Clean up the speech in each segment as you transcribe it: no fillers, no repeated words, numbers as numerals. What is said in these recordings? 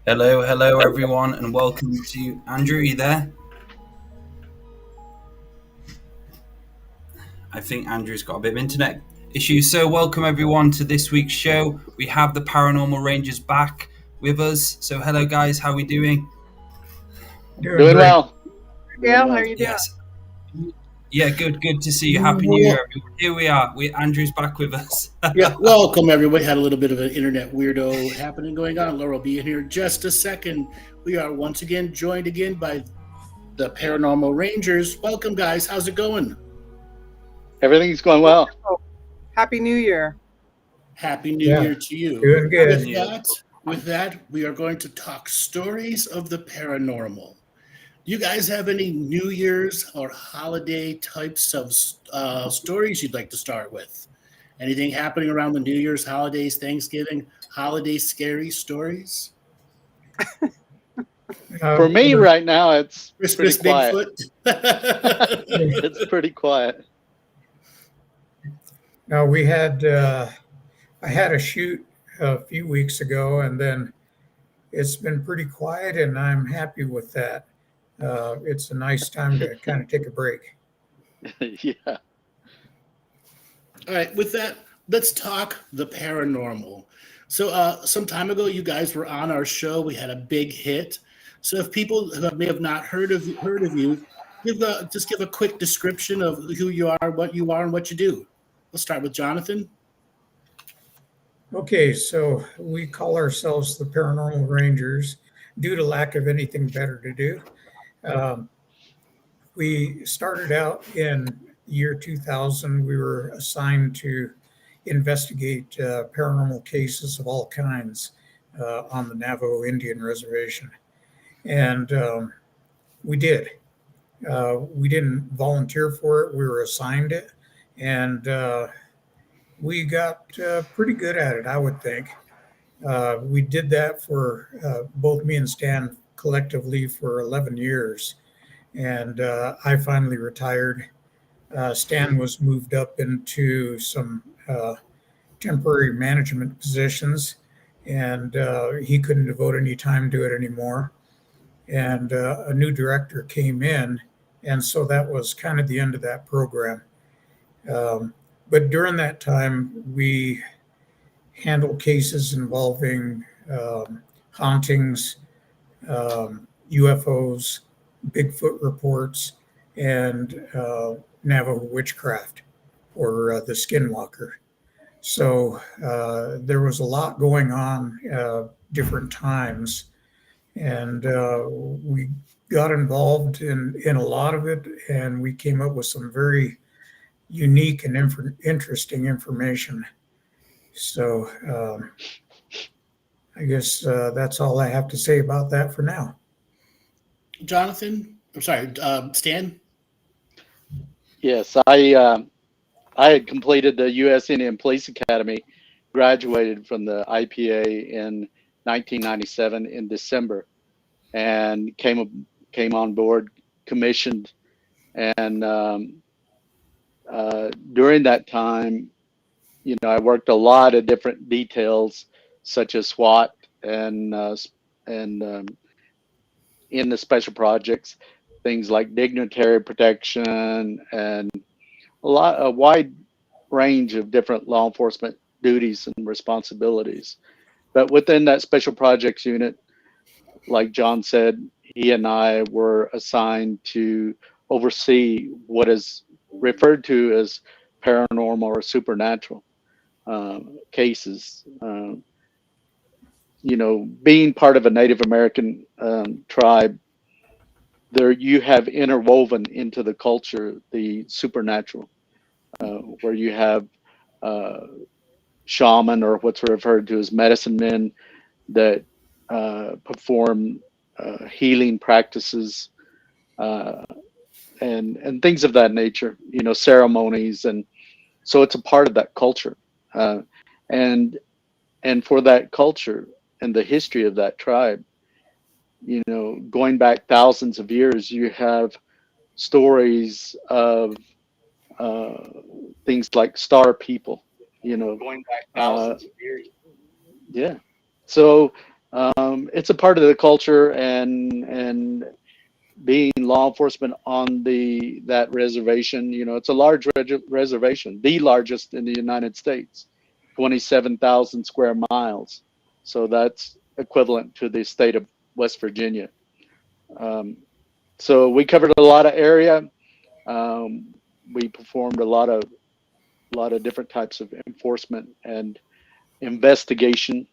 Hello, everyone, and welcome to Andrew. Are you there? I think Andrew's got a bit of internet issues. So, welcome everyone to this week's show. We have the Paranormal Rangers back with us. So, hello, guys. How are we doing? Doing great. well. Gail, how are you doing? Yes. Yeah, good. Good to see you. Happy New Year, everyone. Here we are. Andrew's back with us. Yeah, welcome everybody. Had a little bit of an internet weirdo happening going on. Laura will be in here in just a second. We are once again joined again by the Paranormal Rangers. Welcome, guys. How's it going? Everything's going well. Happy New Year. Happy New Year to you. Doing good. With that, we are going to talk stories of the paranormal. Do you guys have any New Year's or holiday types of stories you'd like to start with? Anything happening around the New Year's, holidays, Thanksgiving, holiday scary stories? For me right now, it's Christmas pretty quiet. Bigfoot. It's pretty quiet. No, we had I had a shoot a few weeks ago, and then it's been pretty quiet, and I'm happy with that. It's a nice time to kind of take a break. Yeah. All right, with that, let's talk the paranormal. So some time ago, you guys were on our show. We had a big hit. So if people may have not heard of you, just give a quick description of who you are, and what you do. Let's start with Jonathan. Okay, so we call ourselves the Paranormal Rangers due to lack of anything better to do. We started out in year 2000. We were assigned to investigate paranormal cases of all kinds on the Navajo Indian Reservation. And we did. We didn't volunteer for it. We were assigned it. And we got pretty good at it, I would think. We did that for both me and Stan collectively for 11 years. And I finally retired. Stan was moved up into some temporary management positions, and he couldn't devote any time to it anymore. And a new director came in, and so that was kind of the end of that program. But during that time, we handled cases involving hauntings, UFOs, Bigfoot reports, and Navajo witchcraft, or the skinwalker. So there was a lot going on different times, and we got involved in a lot of it, and we came up with some very unique and interesting information. So I guess that's all I have to say about that for now. Jonathan, I'm sorry, Stan. Yes, I had completed the U.S. Indian Police Academy, graduated from the IPA in 1997 in December, and came on board, commissioned, and during that time, I worked a lot of different details, such as SWAT and in the special projects, things like dignitary protection and a wide range of different law enforcement duties and responsibilities. But within that special projects unit, like John said, he and I were assigned to oversee what is referred to as paranormal or supernatural cases. Being part of a Native American tribe, there you have interwoven into the culture the supernatural, where you have shaman, or what's referred to as medicine men, that perform healing practices and things of that nature, ceremonies, and so it's a part of that culture, and for that culture and the history of that tribe, going back thousands of years, you have stories of things like star people, Going back thousands of years. Yeah. So It's a part of the culture, and being law enforcement on that reservation, it's a large reservation, the largest in the United States, 27,000 square miles. So that's equivalent to the state of West Virginia. So we covered a lot of area. We performed a lot of different types of enforcement and investigation.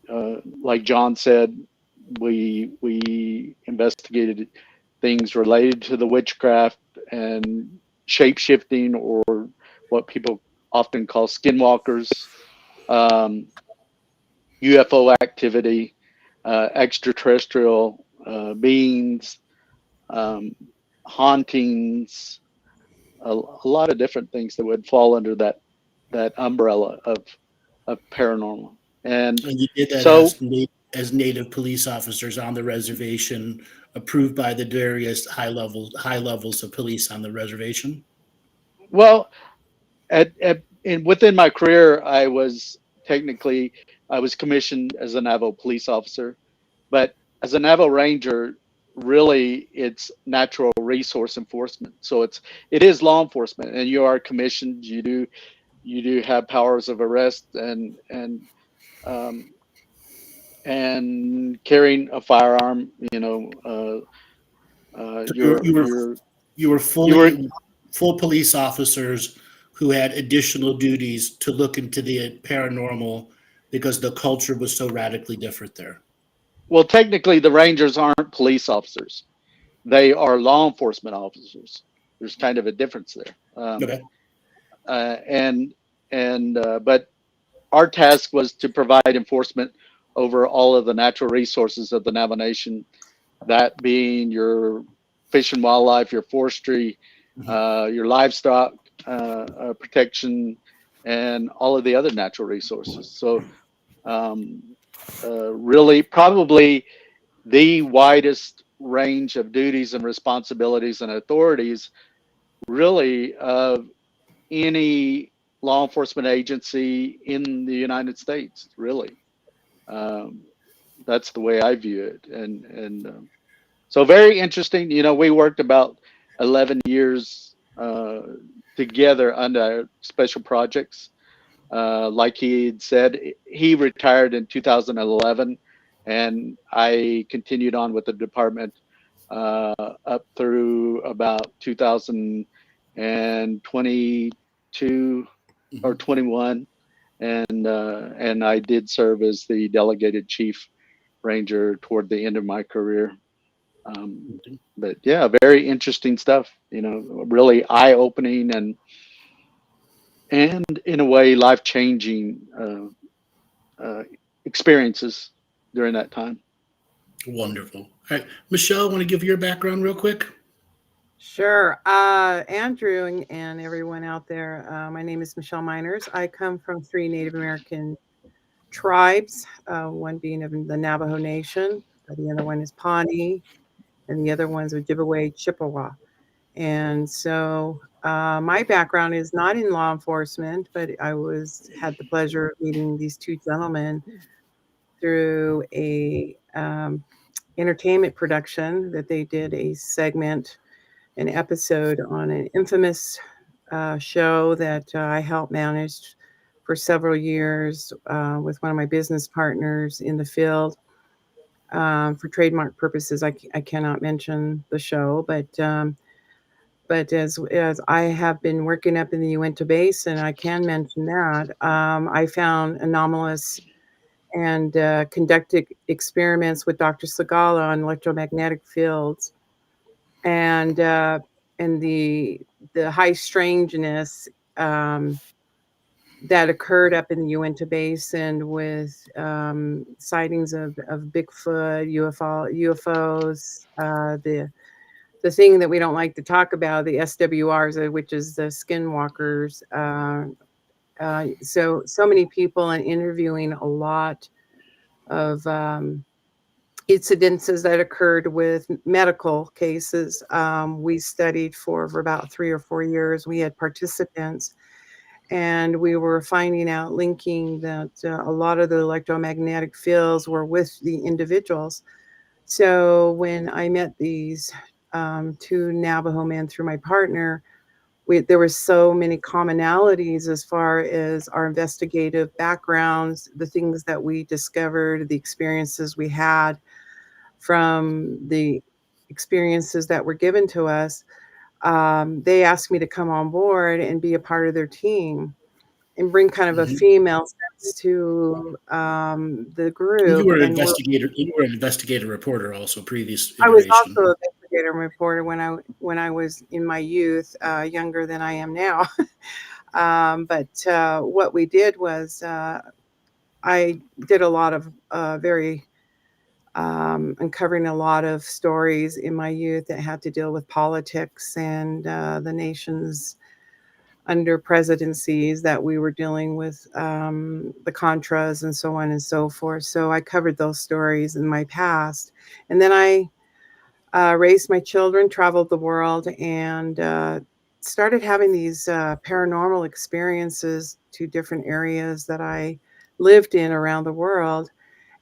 Like John said, we investigated things related to the witchcraft and shape shifting, or what people often call skinwalkers, UFO activity, extraterrestrial beings, hauntings, a lot of different things that would fall under that umbrella of paranormal. And you did that so, as Native police officers on the reservation, approved by the various high levels of police on the reservation. well, within my career, I was commissioned as a Navajo police officer, but as a Navajo Ranger, really it's natural resource enforcement. So it is law enforcement, and you are commissioned. You do have powers of arrest and carrying a firearm. You were full police officers who had additional duties to look into the paranormal because the culture was so radically different there. Well, technically, the Rangers aren't police officers; they are law enforcement officers. There's kind of a difference there. Okay. But our task was to provide enforcement over all of the natural resources of the Navajo Nation, that being your fish and wildlife, your forestry, your livestock protection, and all of the other natural resources. So really probably the widest range of duties and responsibilities and authorities really of any law enforcement agency in the United States, really. That's the way I view it. And so very interesting. We worked about 11 years together under special projects. Like he had said, he retired in 2011, and I continued on with the department up through about 2022 or 21, and I did serve as the delegated chief ranger toward the end of my career. But yeah, very interesting stuff. Really eye-opening and in a way life-changing experiences during that time. Wonderful. All right, Michele, want to give your background real quick? Sure. Andrew and everyone out there, my name is Michele Meiners. I come from 3 Native American tribes, one being of the Navajo Nation, the other one is Pawnee, and the other one's Ojibwe Chippewa. And so my background is not in law enforcement, but I had the pleasure of meeting these 2 gentlemen through a entertainment production that they did an episode on an infamous show that I helped manage for several years with one of my business partners in the field. For trademark purposes, I cannot mention the show, but as I have been working up in the Uinta Basin, I can mention that I found anomalous and conducted experiments with Dr. Segala on electromagnetic fields, and the high strangeness that occurred up in the Uinta Basin with sightings of Bigfoot, UFOs, the thing that we don't like to talk about, the SWRs, which is the skinwalkers. So many people, and interviewing a lot of incidences that occurred with medical cases. We studied for about 3 or 4 years. We had participants, And we were finding out, linking that a lot of the electromagnetic fields were with the individuals. So when I met these two Navajo men through my partner, there were so many commonalities as far as our investigative backgrounds, the things that we discovered, the experiences we had from the experiences that were given to us. They asked me to come on board and be a part of their team and bring kind of a female sense to the group. You were an And investigator. You were an investigative reporter also, previous I was iteration. also an investigator reporter when I was in my youth, younger than I am now. But what we did was I did a lot of uncovering a lot of stories in my youth that had to deal with politics and the nation's under presidencies that we were dealing with, the Contras and so on and so forth. So I covered those stories in my past. And then I raised my children, traveled the world, and started having these paranormal experiences to different areas that I lived in around the world.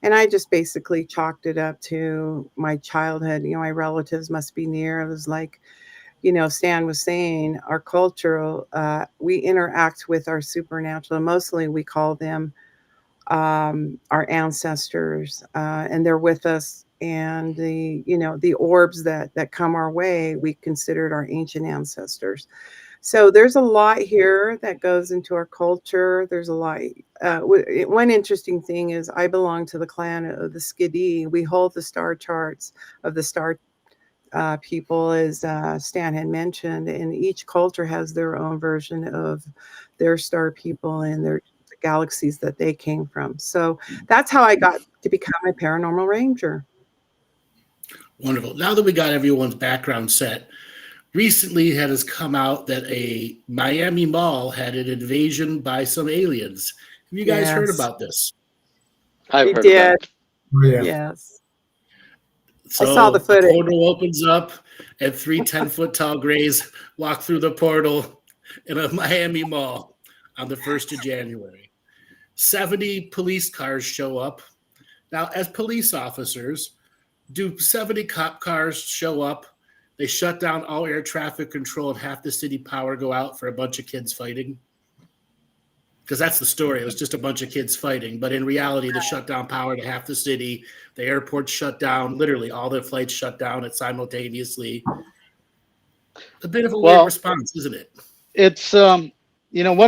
And I just basically chalked it up to my childhood. You know, my relatives must be near. It was like, you know, Stan was saying, our culture, we interact with our supernatural. Mostly we call them our ancestors, and they're with us. And the orbs that come our way, we considered our ancient ancestors. So there's a lot here that goes into our culture. There's a lot. One interesting thing is I belong to the clan of the Skidee. We hold the star charts of the star people, as Stan had mentioned, and each culture has their own version of their star people and their galaxies that they came from. So that's how I got to become a paranormal ranger. Wonderful. Now that we got everyone's background set, recently it has come out that a Miami mall had an invasion by some aliens. Have you guys heard Yes. about this? I've We heard did. about it. Oh, yeah. Yes. So I saw the footage. A portal opens up, and three 10-foot tall grays walk through the portal in a Miami mall on the 1st of January. 70 police cars show up. Now, as police officers, do 70 cop cars show up? They shut down all air traffic control and half the city power go out for a bunch of kids fighting? Because that's the story. It was just a bunch of kids fighting. But in reality, they shut down power to half the city. The airport shut down. Literally, all the flights shut down simultaneously. A bit of a weird response, isn't it? It's one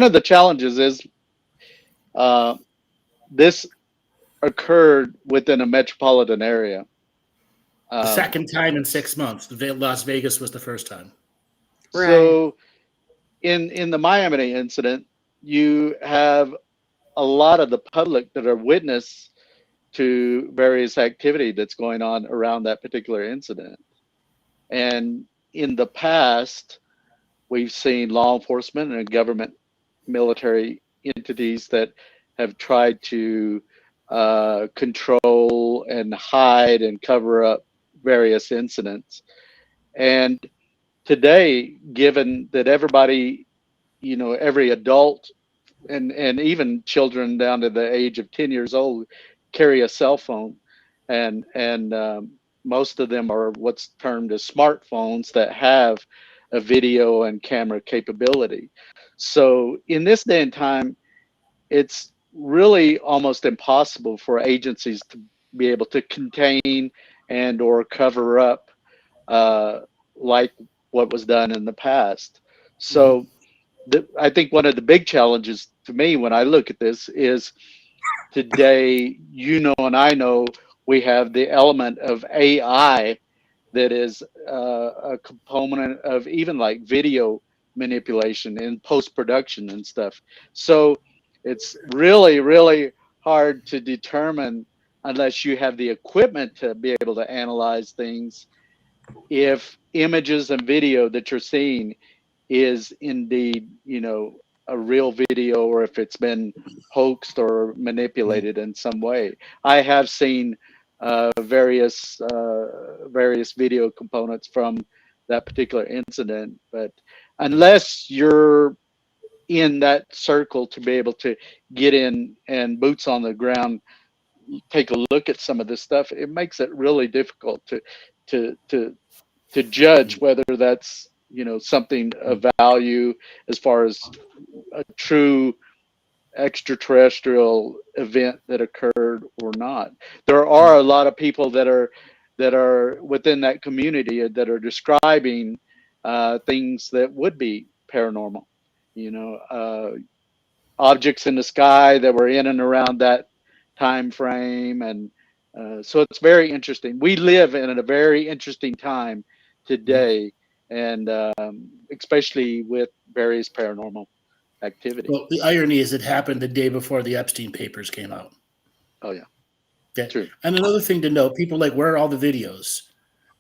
of the challenges is this occurred within a metropolitan area. The second time in 6 months. Las Vegas was the first time. Right. So in the Miami incident, you have a lot of the public that are witness to various activity that's going on around that particular incident. And in the past, we've seen law enforcement and government military entities that have tried to control and hide and cover up various incidents. And today, given that everybody, every adult and even children down to the age of 10 years old carry a cell phone, and most of them are what's termed as smartphones that have a video and camera capability. So in this day and time, it's really almost impossible for agencies to be able to contain and or cover up like what was done in the past. So I think one of the big challenges to me when I look at this is today, and I know we have the element of AI that is a component of even like video manipulation in post-production and stuff. So it's really, really hard to determine, unless you have the equipment to be able to analyze things, if images and video that you're seeing is indeed, a real video, or if it's been hoaxed or manipulated in some way. I have seen various video components from that particular incident, but unless you're in that circle to be able to get in and boots on the ground, take a look at some of this stuff, it makes it really difficult to judge whether that's, you know, something of value as far as a true extraterrestrial event that occurred or not. There are a lot of people that are within that community that are describing things that would be paranormal, you know, objects in the sky that were in and around that time frame. And so it's very interesting. We live in a very interesting time today, and especially with various paranormal activity. Well, the irony is it happened the day before the Epstein papers came out. Oh yeah. Okay. True. And another thing to know, people like, where are all the videos?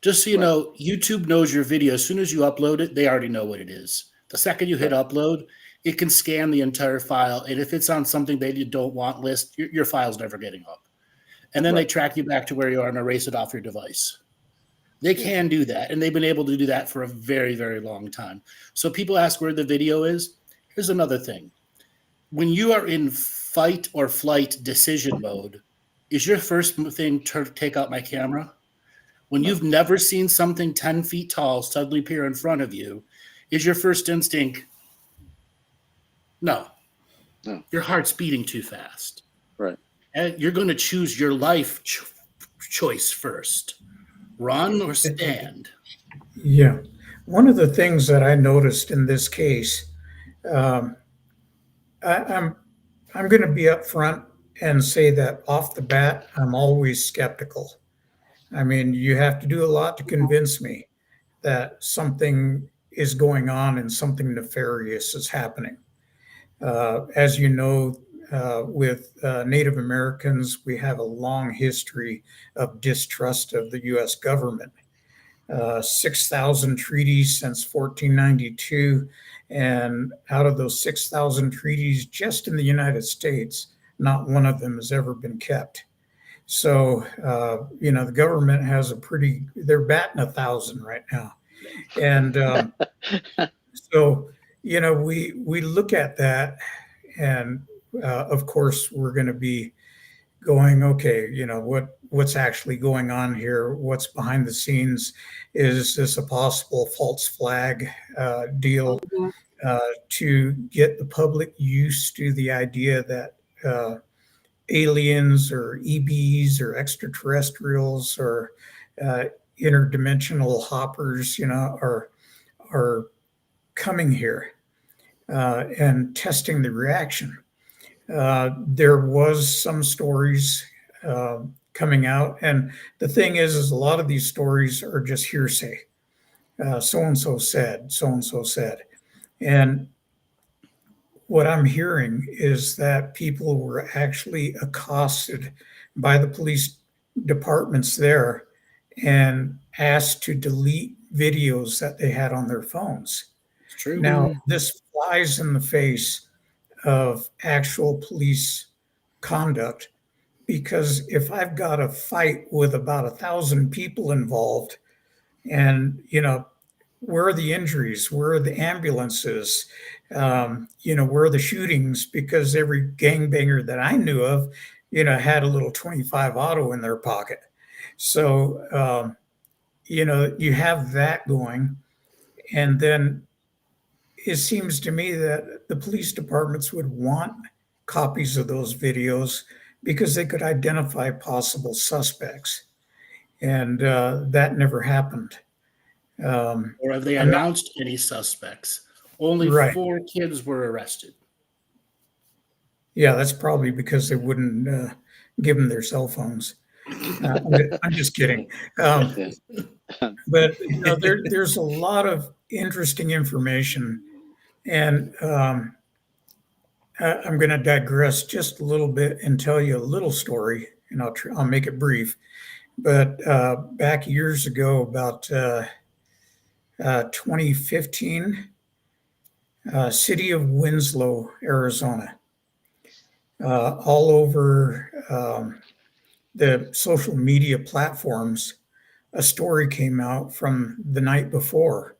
Just so you know, YouTube knows your video. As soon as you upload it, they already know what it is. The second you hit upload, it can scan the entire file. And if it's on something they don't want list, your file's never getting up. And then they track you back to where you are and erase it off your device. They can do that. And they've been able to do that for a very, very long time. So people ask where the video is. Here's another thing. When you are in fight or flight decision mode, is your first thing to take out my camera? When you've never seen something 10 feet tall suddenly appear in front of you, is your first instinct, no. Your heart's beating too fast. Right. And you're going to choose your life choice first. Run or stand. Yeah. One of the things that I noticed in this case, I'm going to be upfront and say that off the bat, I'm always skeptical. I mean, you have to do a lot to convince me that something is going on and something nefarious is happening. As you know, with Native Americans, we have a long history of distrust of the U.S. government. 6,000 treaties since 1492. And out of those 6,000 treaties, just in the United States, not one of them has ever been kept. So, you know, the government has they're batting 1,000 right now. And so, you know, we look at that and, of course, we're going to be going, okay, you know, what's actually going on here? What's behind the scenes? Is this a possible false flag deal to get the public used to the idea that aliens or EBs or extraterrestrials or interdimensional hoppers, you know, are coming here and testing the reaction? There was some stories coming out, and the thing is a lot of these stories are just hearsay. So-and-so said, so-and-so said. And what I'm hearing is that people were actually accosted by the police departments there and asked to delete videos that they had on their phones. It's true. Now, this flies in the face of actual police conduct, because if I've got a fight with about 1,000 people involved, and, you know, where are the injuries? Where are the ambulances? You know, where are the shootings? Because every gangbanger that I knew of, you know, had a little 25 auto in their pocket. So, you know, you have that going. And then it seems to me that the police departments would want copies of those videos because they could identify possible suspects. And that never happened. Or have they announced any suspects? Only 4 kids were arrested. Yeah, that's probably because they wouldn't give them their cell phones. I'm just kidding. But you know, there's a lot of interesting information. And I'm going to digress just a little bit and tell you a little story, and I'll make it brief. But back years ago, about 2015, city of Winslow, Arizona, all over the social media platforms, a story came out from the night before.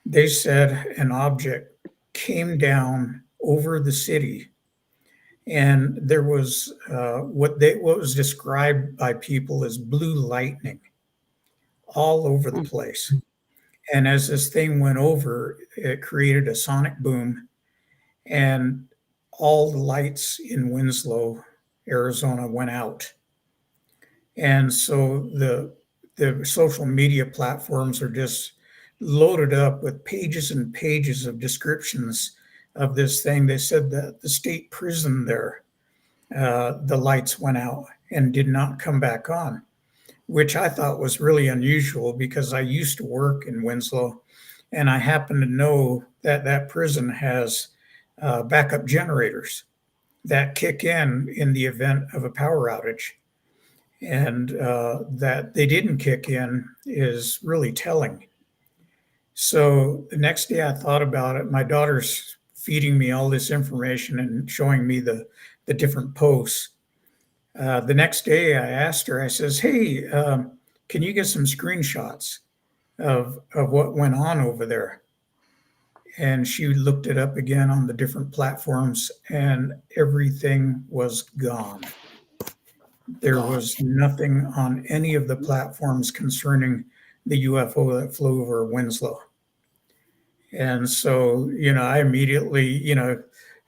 They said an object came down over the city. And there was what was described by people as blue lightning all over the place. And as this thing went over, it created a sonic boom, and all the lights in Winslow, Arizona went out. And so the social media platforms are just loaded up with pages and pages of descriptions of this thing. They said that the state prison there, the lights went out and did not come back on, which I thought was really unusual because I used to work in Winslow, and I happen to know that that prison has backup generators that kick in the event of a power outage. And that they didn't kick in is really telling. So the next day I thought about it. My daughter's feeding me all this information and showing me the different posts. The next day I asked her, I says, hey, can you get some screenshots of what went on over there? And she looked it up again on the different platforms, and everything was gone. There was nothing on any of the platforms concerning the UFO that flew over Winslow. And so, I immediately,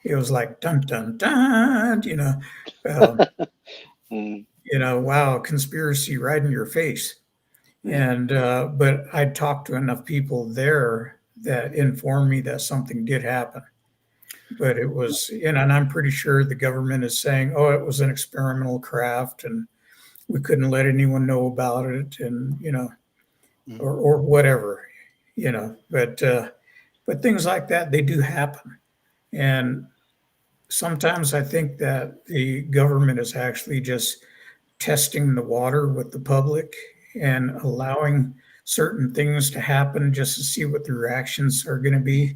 it was like, dun, dun, dun, wow, conspiracy right in your face. And, but I talked to enough people there that informed me that something did happen. But it was, and I'm pretty sure the government is saying, oh, it was an experimental craft and we couldn't let anyone know about it, and, or whatever, but things like that, they do happen. And sometimes I think that the government is actually just testing the water with the public and allowing certain things to happen just to see what the reactions are going to be.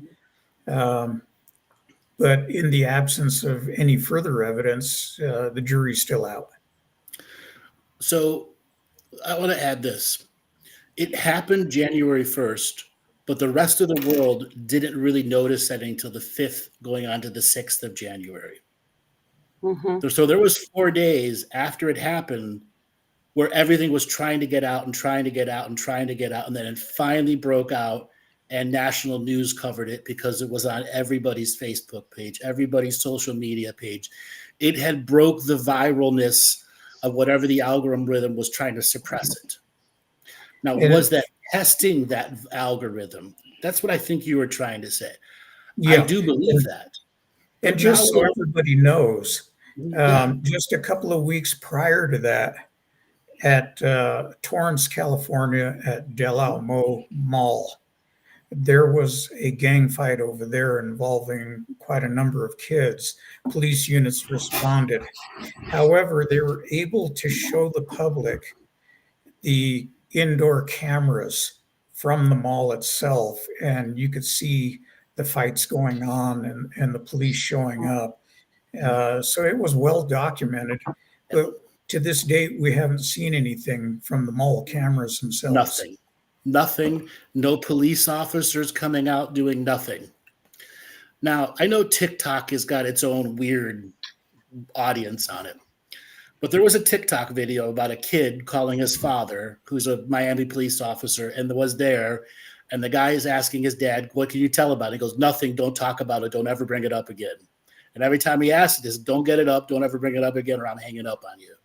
But in the absence of any further evidence, the jury's still out. So I want to add this. It happened January 1st, but the rest of the world didn't really notice that until the 5th, going on to the 6th of January. Mm-hmm. So there was 4 days after it happened where everything was trying to get out and trying to get out and trying to get out. And then it finally broke out, and national news covered it because it was on everybody's Facebook page, everybody's social media page. It had broke the viralness of whatever the algorithm was trying to suppress it. Now, was that testing that algorithm? That's what I think you were trying to say. Yeah. I do believe that. And just so everybody knows, just a couple of weeks prior to that, at Torrance, California, at Del Alamo Mall, there was a gang fight over there involving quite a number of kids. Police units responded. However, they were able to show the public the indoor cameras from the mall itself, and you could see the fights going on and the police showing up. So it was well documented. But to this date, we haven't seen anything from the mall cameras themselves. Nothing. No police officers coming out doing nothing. Now, I know TikTok has got its own weird audience on it, but there was a TikTok video about a kid calling his father, who's a Miami police officer, and was there, and the guy is asking his dad, what can you tell about it? He goes, nothing, don't talk about it, don't ever bring it up again. And every time he asks this, don't get it up, don't ever bring it up again, or I'm hanging up on you.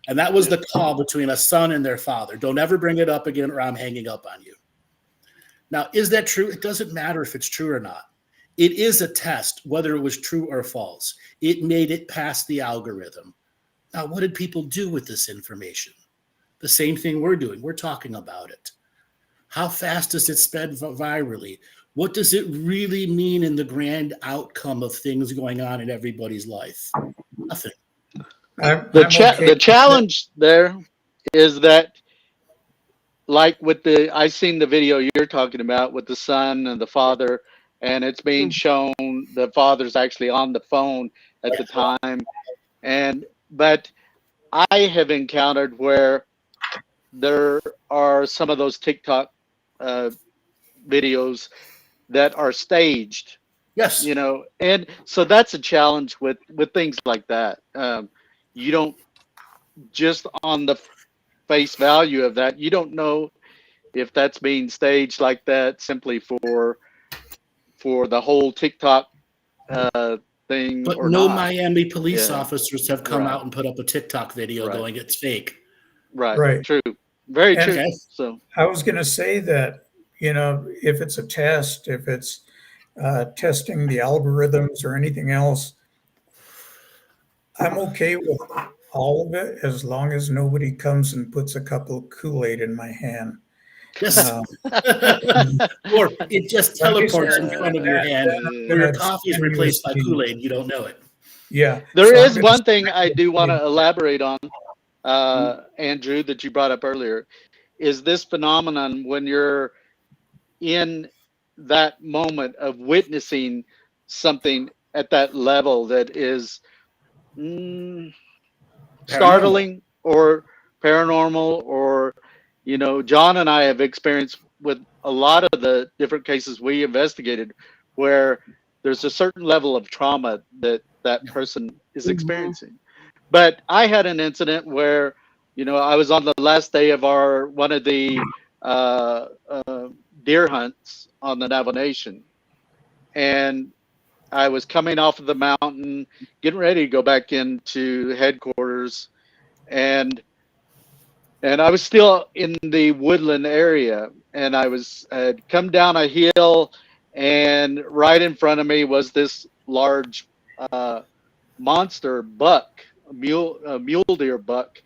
And that was the call between a son and their father. Don't ever bring it up again, or I'm hanging up on you. Now, is that true? It doesn't matter if it's true or not. It is a test, whether it was true or false. It made it past the algorithm. Now, what did people do with this information? The same thing we're doing. We're talking about it. How fast does it spread virally? What does it really mean in the grand outcome of things going on in everybody's life? Nothing. The challenge there is that, like with I seen the video you're talking about with the son and the father, and it's being shown the father's actually on the phone at the time. But I have encountered where there are some of those TikTok videos that are staged, Yes. You know, and so that's a challenge with things like that. You don't, just on the face value of that, you don't know if that's being staged like that simply for the whole TikTok thing But or no not. Miami police Yeah, officers have come right, out and put up a TikTok video right, going, it's fake. right. Right. True, very And true. Okay. So I was going to say that, if it's a test, if it's testing the algorithms or anything else, I'm okay with all of it as long as nobody comes and puts a cup of Kool-Aid in my hand. Yes. Um, Or it just Somebody teleports says in front of your that, hand, then I'm or your going to coffee is send you a replaced by CD. Kool-Aid and you don't know it. Yeah. there So I'm is going to one thing send I you a do want to CD. elaborate on, Andrew, that you brought up earlier, is this phenomenon when you're in that moment of witnessing something at that level that is Paranormal. startling or paranormal, or John and I have experienced with a lot of the different cases we investigated where there's a certain level of trauma that that person is Mhm. experiencing. But I had an incident where I was on the last day of our one of the uh, uh, deer hunts on the Navajo Nation, and I was coming off of the mountain, getting ready to go back into headquarters, and I was still in the woodland area, and had come down a hill, and right in front of me was this large uh, monster buck, a mule deer buck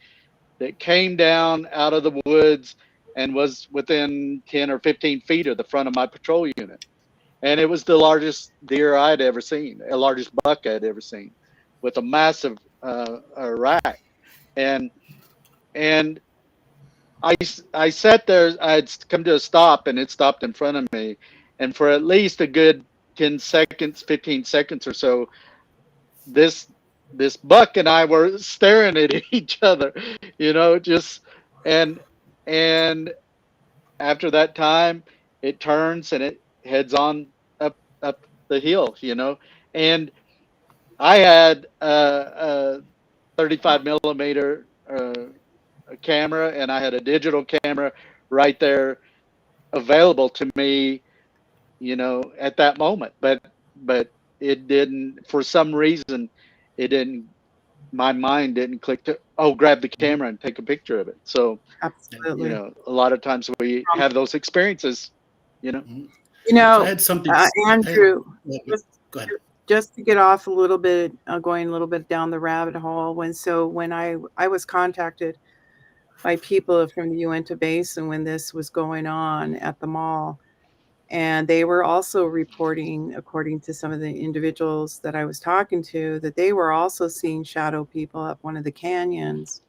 that came down out of the woods and was within 10 or 15 feet of the front of my patrol unit. And it was the largest deer I'd ever seen, the largest buck I'd ever seen, with a massive rack. And and I sat there. I'd come to a stop, and it stopped in front of me. And for at least a good 10 seconds, 15 seconds or so, this buck and I were staring at each other, just and and after that time, it turns and it heads on up the hill, and I had a 35 millimeter camera, and I had a digital camera right there available to me, at that moment. But it didn't, for some reason, it didn't. My mind didn't click to grab the camera and take a picture of it. So Absolutely. a lot of times we have those experiences. Mhm. You So I know, had something. Andrew, just, Go ahead. just to get off a little bit, going a little bit down the rabbit hole. When I was contacted by people from the Uinta Basin when this was going on at the mall, and they were also reporting, according to some of the individuals that I was talking to, that they were also seeing shadow people up one of the canyons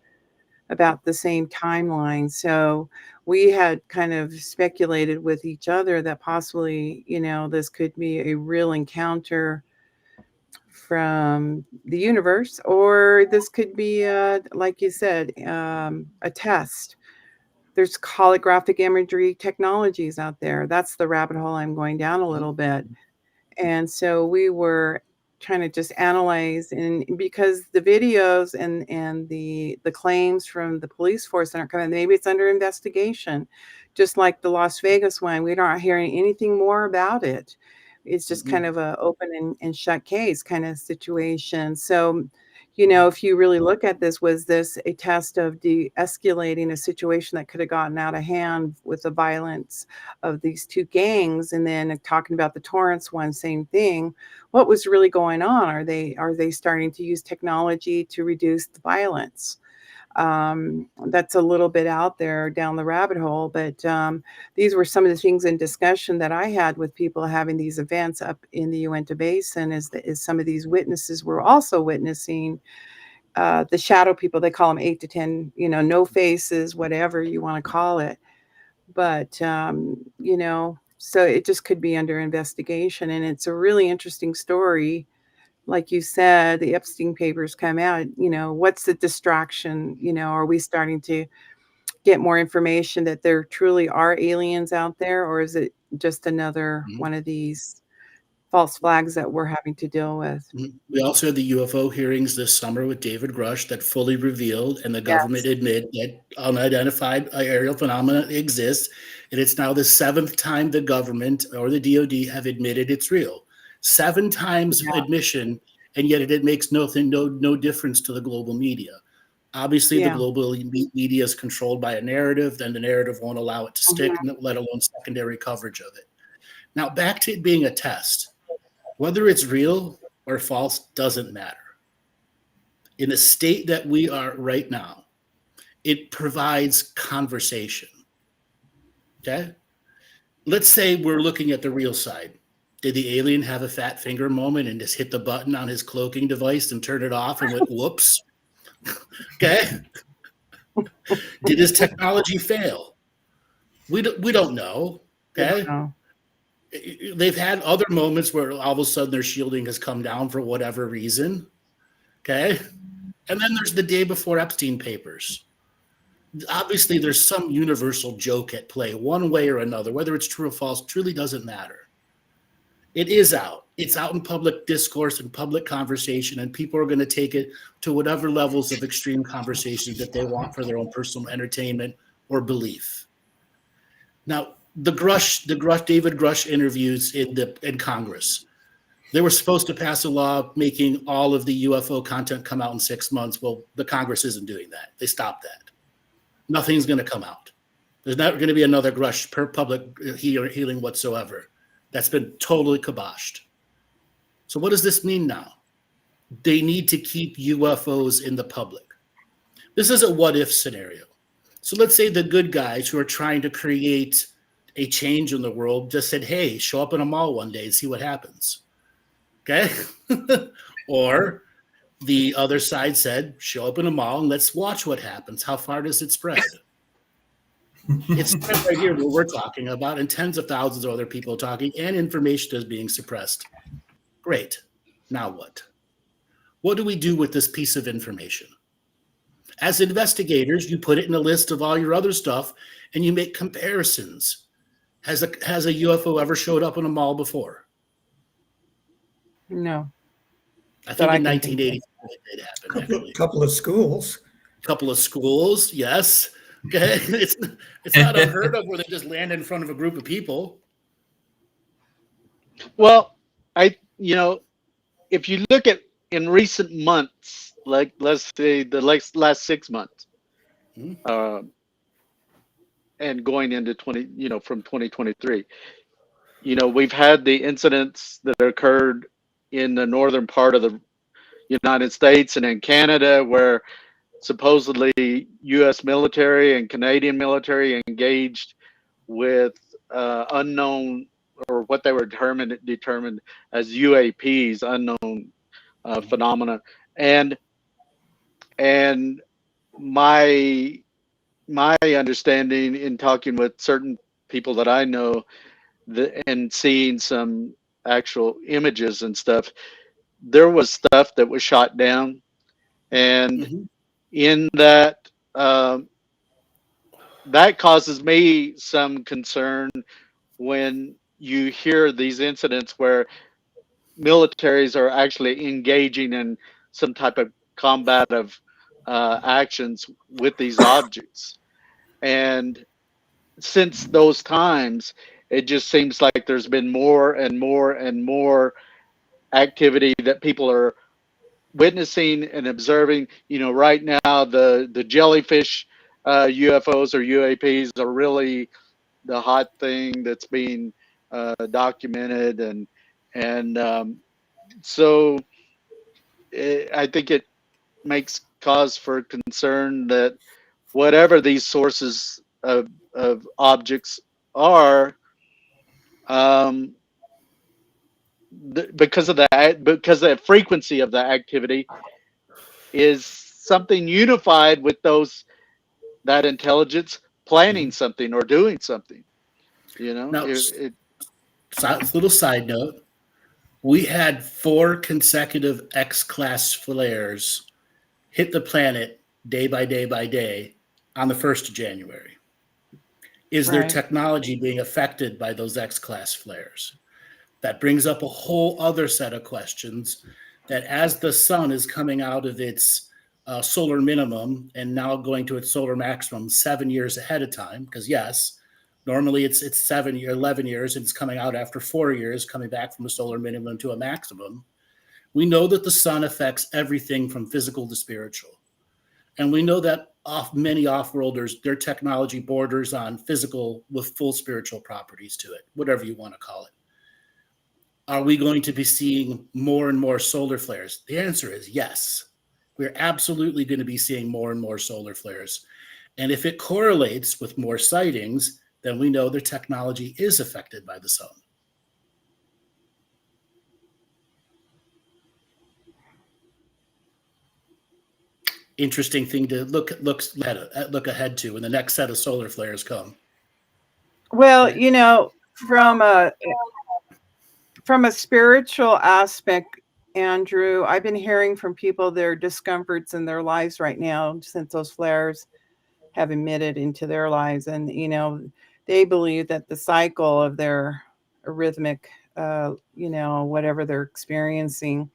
about the same timeline. So we had kind of speculated with each other that possibly, this could be a real encounter from the universe, or this could be, like you said, a test. There's holographic imagery technologies out there. That's the rabbit hole I'm going down a little bit. And so we were trying to just analyze, and because the videos and the claims from the police force that aren't coming, maybe it's under investigation, just like the Las Vegas one. We're not hearing anything more about it. It's just kind of a open and shut case kind of situation. So, if you really look at this, was this a test of de-escalating a situation that could have gotten out of hand with the violence of these two gangs? And then talking about the Torrance one, same thing. What was really going on? Are they starting to use technology to reduce the violence? That's a little bit out there down the rabbit hole, but these were some of the things in discussion that I had with people having these events up in the Uinta Basin. Is some of these witnesses were also witnessing the shadow people. They call them 8 to 10, no faces, whatever you want to call it. But so it just could be under investigation, and it's a really interesting story. Like you said, the Epstein papers come out, what's the distraction? Are we starting to get more information that there truly are aliens out there, or is it just another one of these false flags that we're having to deal with. We also had the UFO hearings this summer with David Grush that fully revealed, and the government Yes. admitted that unidentified aerial phenomena exists. And it's now the 7th time the government or the DoD have admitted it's real. 7 times Yeah. admission, and yet it makes no difference to the global media. Obviously, the Yeah. global media is controlled by a narrative, then the narrative won't allow it to stick, let alone secondary coverage of it. Now, back to it being a test. Whether it's real or false doesn't matter. In the state that we are right now, it provides conversation. Okay? Let's say we're looking at the real side. Did the alien have a fat finger moment and just hit the button on his cloaking device and turn it off and went, whoops? Okay? Did his technology fail? We don't know. Okay? No. They've had other moments where all of a sudden their shielding has come down for whatever reason. Okay. And then there's the day before Epstein papers. Obviously, there's some universal joke at play, one way or another. Whether it's true or false truly doesn't matter. It is out. It's out in public discourse and public conversation, and people are going to take it to whatever levels of extreme conversation that they want for their own personal entertainment or belief. Now, the David Grush interviews in Congress. They were supposed to pass a law making all of the UFO content come out in 6 months. Well, the Congress isn't doing that. They stopped that. Nothing's going to come out. There's not going to be another Grush per public hearing whatsoever. That's been totally kiboshed. So what does this mean now? They need to keep UFOs in the public. This is a what-if scenario. So let's say the good guys who are trying to create a change in the world just said, hey, show up in a mall one day and see what happens. Okay? Or the other side said, show up in a mall and let's watch what happens. How far does it spread? It's spread right here where we're talking about, and tens of thousands of other people talking, and information is being suppressed. Great. Now what? What do we do with this piece of information? As investigators, you put it in a list of all your other stuff and you make comparisons. Has a UFO ever showed up in a mall before? No. I think in 1984 it did happen. Actually. Couple of schools. Couple of schools, yes. Okay, it's not unheard of where they just land in front of a group of people. Well, if you look at in recent months, like let's say the last 6 months, and going into from 2023, we've had the incidents that occurred in the northern part of the United States and in Canada, where supposedly U.S. military and Canadian military engaged with unknown, or what they were determined as UAPs, unknown phenomena, and my understanding in talking with certain people that I know, and seeing some actual images and stuff, there was stuff that was shot down, and in that that causes me some concern when you hear these incidents where militaries are actually engaging in some type of combative actions with these objects. And since those times, it just seems like there's been more and more and more activity that people are witnessing and observing. Right now the jellyfish UFOs or UAPs are really the hot thing that's being documented, and so I think it makes cause for concern that whatever these sources of objects are, because of the frequency of the activity, is something unified with that intelligence planning something or doing something. Now, little side note, we had 4 consecutive X-class flares hit the planet day by day by day on the 1st of January. Is their technology being affected by those X-class flares? That brings up a whole other set of questions that as the sun is coming out of its solar minimum and now going to its solar maximum 7 years ahead of time, because yes, normally it's 11 years, and it's coming out after 4 years, coming back from a solar minimum to a maximum. We know that the sun affects everything from physical to spiritual. And we know that many off-worlders, their technology borders on physical with full spiritual properties to it, whatever you want to call it. Are we going to be seeing more and more solar flares? The answer is yes. We're absolutely going to be seeing more and more solar flares. And if it correlates with more sightings, then we know their technology is affected by the sun. Interesting thing to look ahead to when the next set of solar flares come. Well, from a spiritual aspect, Andrew, I've been hearing from people their discomforts in their lives right now since those flares have emitted into their lives. And, they believe that the cycle of their arrhythmic, whatever they're experiencing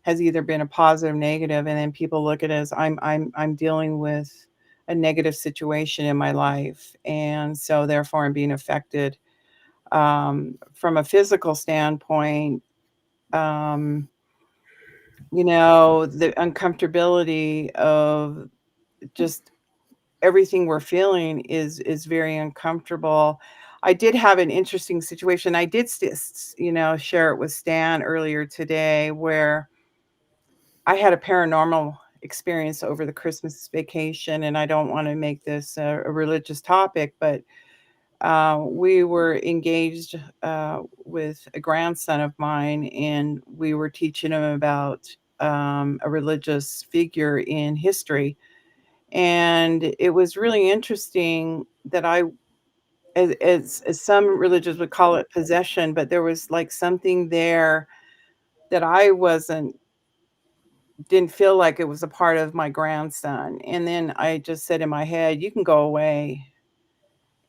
has either been a positive or negative. And then people look at it as I'm dealing with a negative situation in my life. And so therefore I'm being affected. From a physical standpoint, the uncomfortability of just everything we're feeling is very uncomfortable. I did have an interesting situation. I did, share it with Stan earlier today, where I had a paranormal experience over the Christmas vacation, and I don't want to make this a religious topic, but we were engaged with a grandson of mine, and we were teaching him about a religious figure in history. And it was really interesting that as some religions would call it possession, but there was like something there that I didn't feel like it was a part of my grandson. And then I just said in my head, you can go away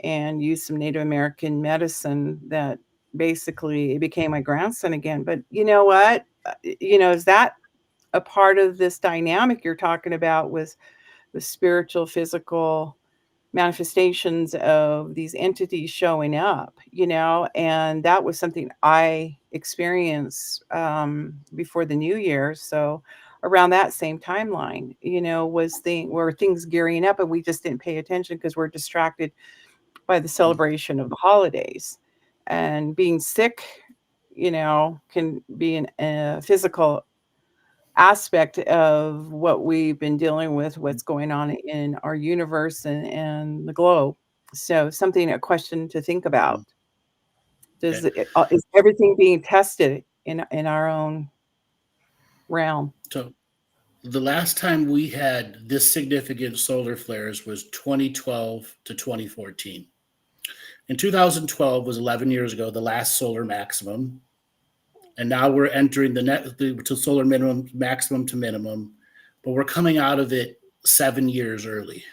and use some Native American medicine. That basically it became my grandson again. But you know what? Is that a part of this dynamic you're talking about with the spiritual, physical manifestations of these entities showing up, and that was something I experienced before the new year. So around that same timeline, were things gearing up, and we just didn't pay attention because we're distracted by the celebration of the holidays. And being sick, can be a physical aspect of what we've been dealing with, what's going on in our universe and the globe. So a question to think about. Is everything being tested in our own realm? So the last time we had this significant solar flares was 2012 to 2014. In 2012 was 11 years ago, the last solar maximum. And now we're entering the solar minimum, maximum to minimum, but we're coming out of it 7 years early.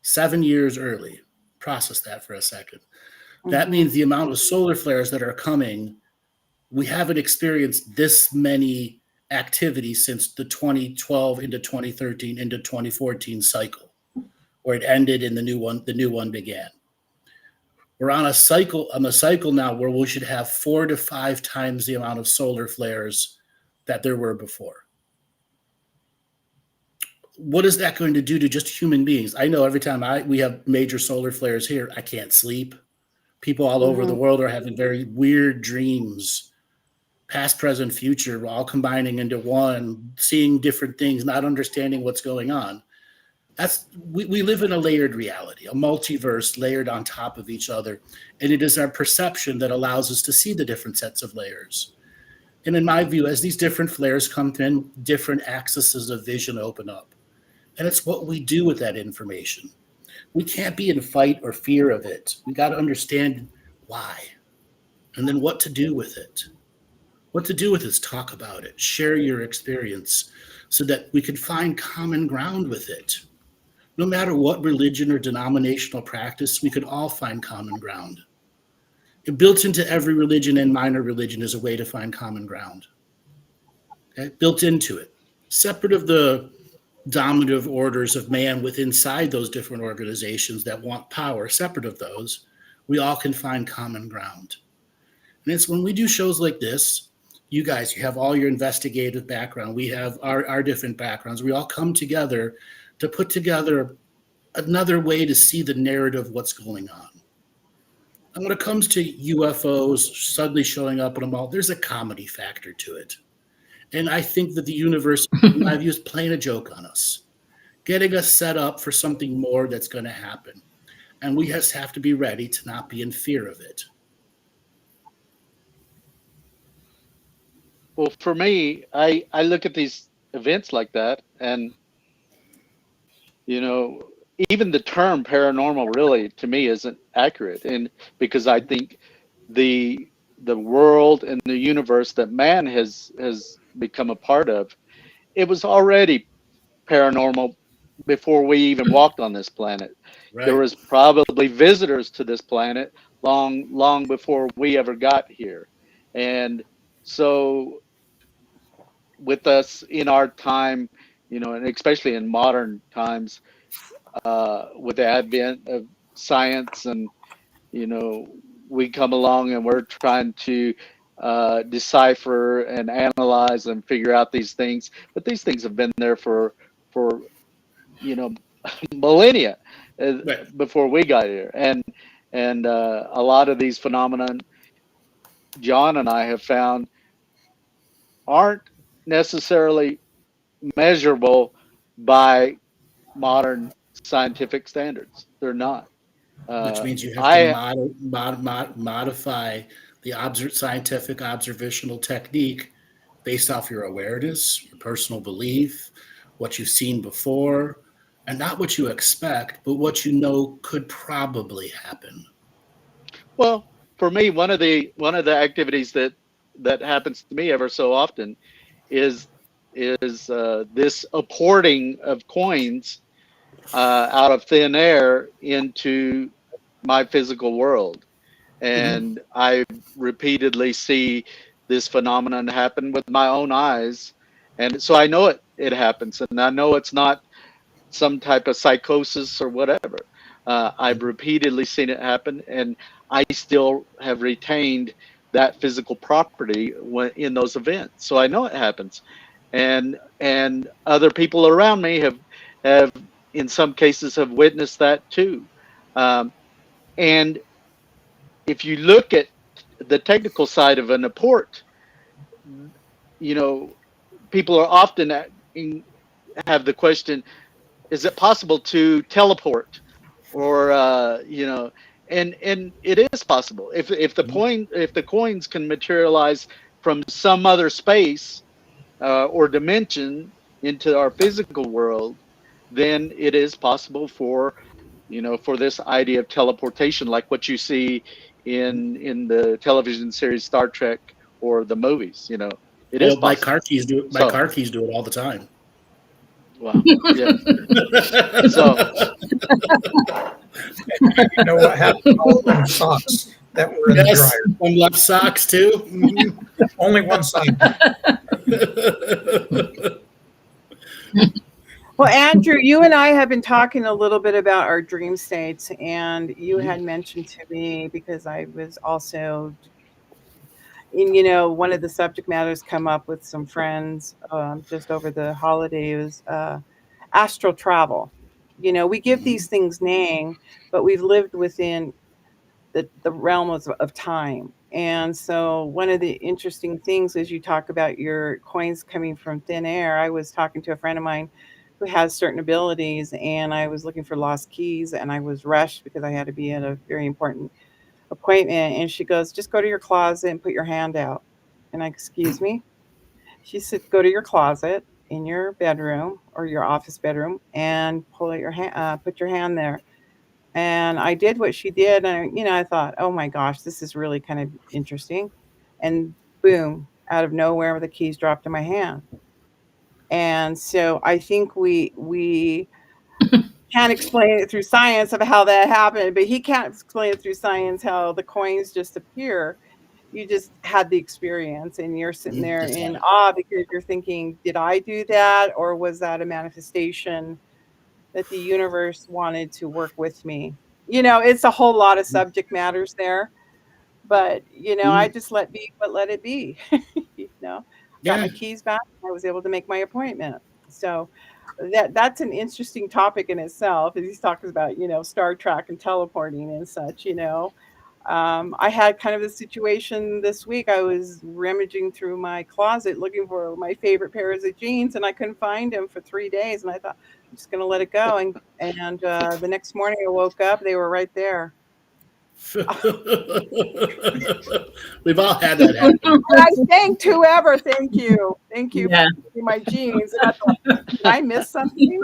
7 years early. Process that for a second. Mm-hmm. That means the amount of solar flares that are coming, we haven't experienced this many activities since the 2012 into 2013 into 2014 cycle, where it ended and the new one began. We're on a cycle now where we should have 4 to 5 times the amount of solar flares that there were before. What is that going to do to just human beings? I know every time we have major solar flares here, I can't sleep. People all over the world are having very weird dreams, past, present, future, all combining into one, seeing different things, not understanding what's going on. We live in a layered reality, a multiverse layered on top of each other. And it is our perception that allows us to see the different sets of layers. And in my view, as these different flares come in, different axes of vision open up. And it's what we do with that information. We can't be in fight or fear of it. We got to understand why, and then what to do with it. What to do with it is talk about it, share your experience so that we can find common ground with it. No matter what religion or denominational practice, we could all find common ground. Built into every religion and minor religion is a way to find common ground. Okay? Built into it. Separate of the dominative orders of man within inside those different organizations that want power, separate of those, we all can find common ground. And it's when we do shows like this, you guys, you have all your investigative background. We have our different backgrounds. We all come together to put together another way to see the narrative of what's going on. And when it comes to UFOs suddenly showing up in a mall, there's a comedy factor to it. And I think that the universe, in my view, is playing a joke on us, getting us set up for something more that's going to happen. And we just have to be ready to not be in fear of it. Well, for me, I look at these events like that, and even the term paranormal really to me isn't accurate, and because I think the world and the universe that man has become a part of, it was already paranormal before we even walked on this planet. Right. There was probably visitors to this planet long before we ever got here. And so with us in our time, and especially in modern times, with the advent of science, and we come along and we're trying to decipher and analyze and figure out these things, but these things have been there for millennia Right. before we got here, and a lot of these phenomena John and I have found aren't necessarily measurable by modern scientific standards. They're not. Which means you have I to modify the scientific observational technique based off your awareness, your personal belief, what you've seen before, and not what you expect, but what you know could probably happen. Well, for me, one of the activities that happens to me ever so often is this apporting of coins out of thin air into my physical world, and I repeatedly see this phenomenon happen with my own eyes, and so I know it happens, and I know it's not some type of psychosis or whatever. I've repeatedly seen it happen, and I still have retained that physical property in those events. So I know it happens, and other people around me have in some cases have witnessed that too. And if you look at the technical side of an apport, people are often have the question: is it possible to teleport, or and it is possible if the coins can materialize from some other space or dimension into our physical world, then it is possible for for this idea of teleportation, like what you see in the television series Star Trek or the movies. It is Well, my possible. car keys do it. My car keys do it all the time. Wow. Yeah. So You know what happened to all them socks that were in the Yes, dryer? some left socks too. Mhm. Only one side. Well, Andrew, you and I have been talking a little bit about our dream states, and you had mentioned to me, because I was also in, one of the subject matters come up with some friends just over the holidays, astral travel. We give these things name, but we've lived within the realm of time. And so one of the interesting things is you talk about your coins coming from thin air. I was talking to a friend of mine who has certain abilities, and I was looking for lost keys, and I was rushed because I had to be at a very important appointment. And she goes, just go to your closet and put your hand out. And I, excuse me? She said, go to your closet in your bedroom or your office bedroom and pull out your hand, put your hand there. And I did what she did. And, I thought, oh my gosh, this is really kind of interesting. And boom, out of nowhere, the keys dropped in my hand. And so I think we can't explain it through science of how that happened, but he can't explain it through science how the coins just appear. You just had the experience, and you're sitting there in awe because you're thinking, did I do that, or was that a manifestation that the universe wanted to work with me? It's a whole lot of subject matters there, but I just let be what let it be. Got my keys back. I was able to make my appointment. So that's an interesting topic in itself. As he's talking about, Star Trek and teleporting and such. I had kind of a situation this week. I was rummaging through my closet looking for my favorite pairs of jeans, and I couldn't find them for 3 days. And I thought, I'm just going to let it go. And the next morning I woke up, they were right there. We've all had that happen. I thanked whoever. Thank you for my jeans. And I thought, did I miss something?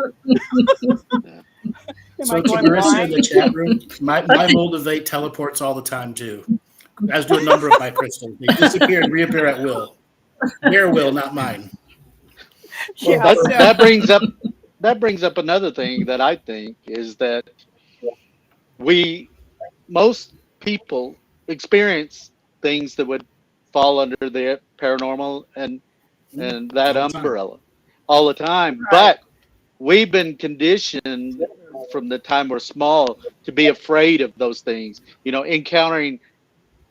So to Marissa in the chat room, my Moldavate teleports all the time too, as do a number of my crystals. They disappear and reappear at will. Their will, not mine. Well, that brings up another thing that I think is that most people experience things that would fall under the paranormal and that umbrella all the time. Right. But we've been conditioned from the time we're small to be afraid of those things, encountering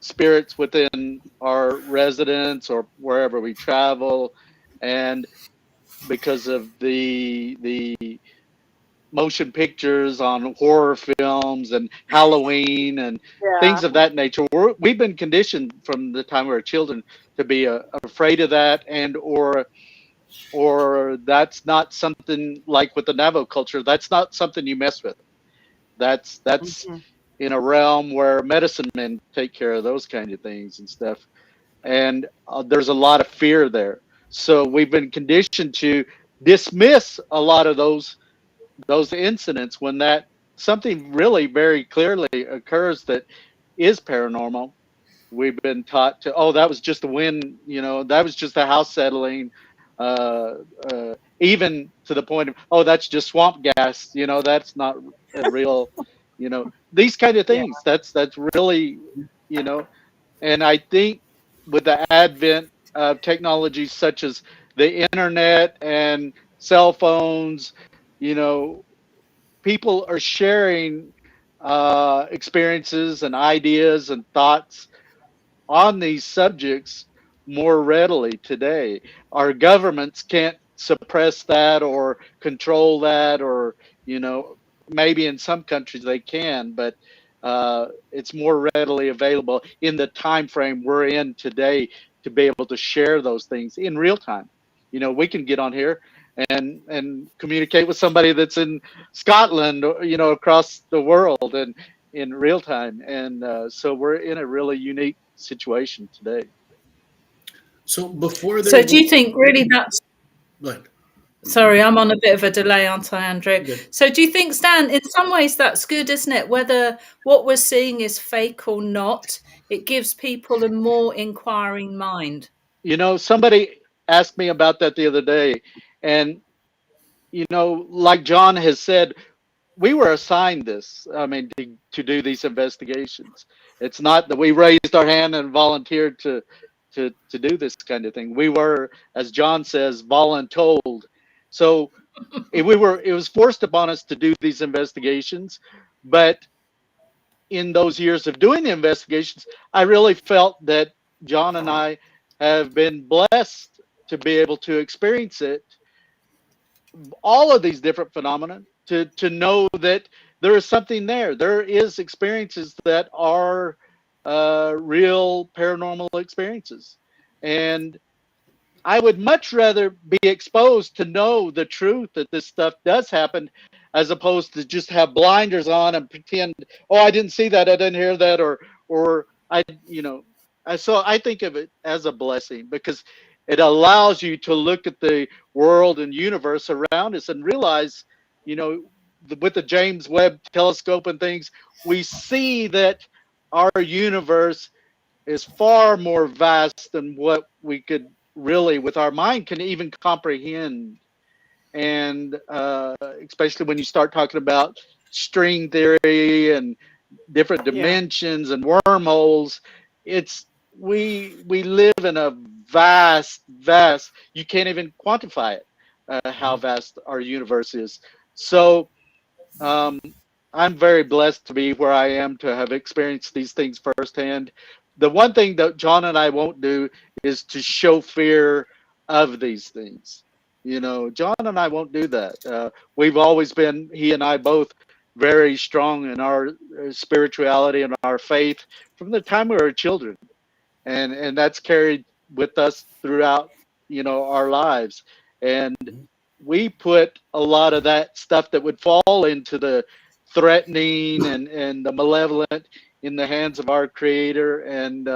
spirits within our residence or wherever we travel. And because of the motion pictures on horror films and Halloween and things of that nature, we've been conditioned from the time we were children to be afraid of that, and or that's not something, like with the Navajo culture, that's not something you mess with. That's in a realm where medicine men take care of those kind of things and stuff. And there's a lot of fear there. So we've been conditioned to dismiss a lot of those incidents when that something really very clearly occurs that is paranormal. We've been taught to, that was just the wind, that was just the house settling, even to the point of, that's just swamp gas, that's not a real, these kind of things. That's really, and I think with the advent of technologies such as the internet and cell phones, people are sharing experiences and ideas and thoughts on these subjects more readily today. Our governments can't suppress that or control that, or maybe in some countries they can, but it's more readily available in the time frame we're in today to be able to share those things in real time. We can get on here and communicate with somebody that's in Scotland, across the world, and in real time. And so we're in a really unique situation today. So before So do you think really that's... Good. Sorry, I'm on a bit of a delay, aren't I, Andrew? Good. So do you think, Stan, in some ways that's good, isn't it? Whether what we're seeing is fake or not, it gives people a more inquiring mind. Somebody asked me about that the other day, and like John has said, we were assigned this. I mean, to do these investigations. It's not that we raised our hand and volunteered to do this kind of thing. We were, as John says, voluntold. So it was forced upon us to do these investigations. But in those years of doing the investigations, I really felt that John and I have been blessed to be able to experience it, all of these different phenomena, to know that there is something there. There is experiences that are real paranormal experiences. And I would much rather be exposed to know the truth that this stuff does happen, as opposed to just have blinders on and pretend, I didn't see that, I didn't hear that, or I, so I think of it as a blessing, because it allows you to look at the world and universe around us and realize, with the James Webb telescope and things, we see that our universe is far more vast than what we could really, with our mind, can even comprehend. and especially when you start talking about string theory and different dimensions and wormholes, it's we live in a vast, you can't even quantify it, how vast our universe is. So I'm very blessed to be where I am, to have experienced these things firsthand. The one thing that John and I won't do is to show fear of these things. John and I won't do that. We've always been, he and I both, very strong in our spirituality and our faith from the time we were children, and that's carried with us throughout our lives. And we put a lot of that stuff that would fall into the threatening and the malevolent in the hands of our creator, and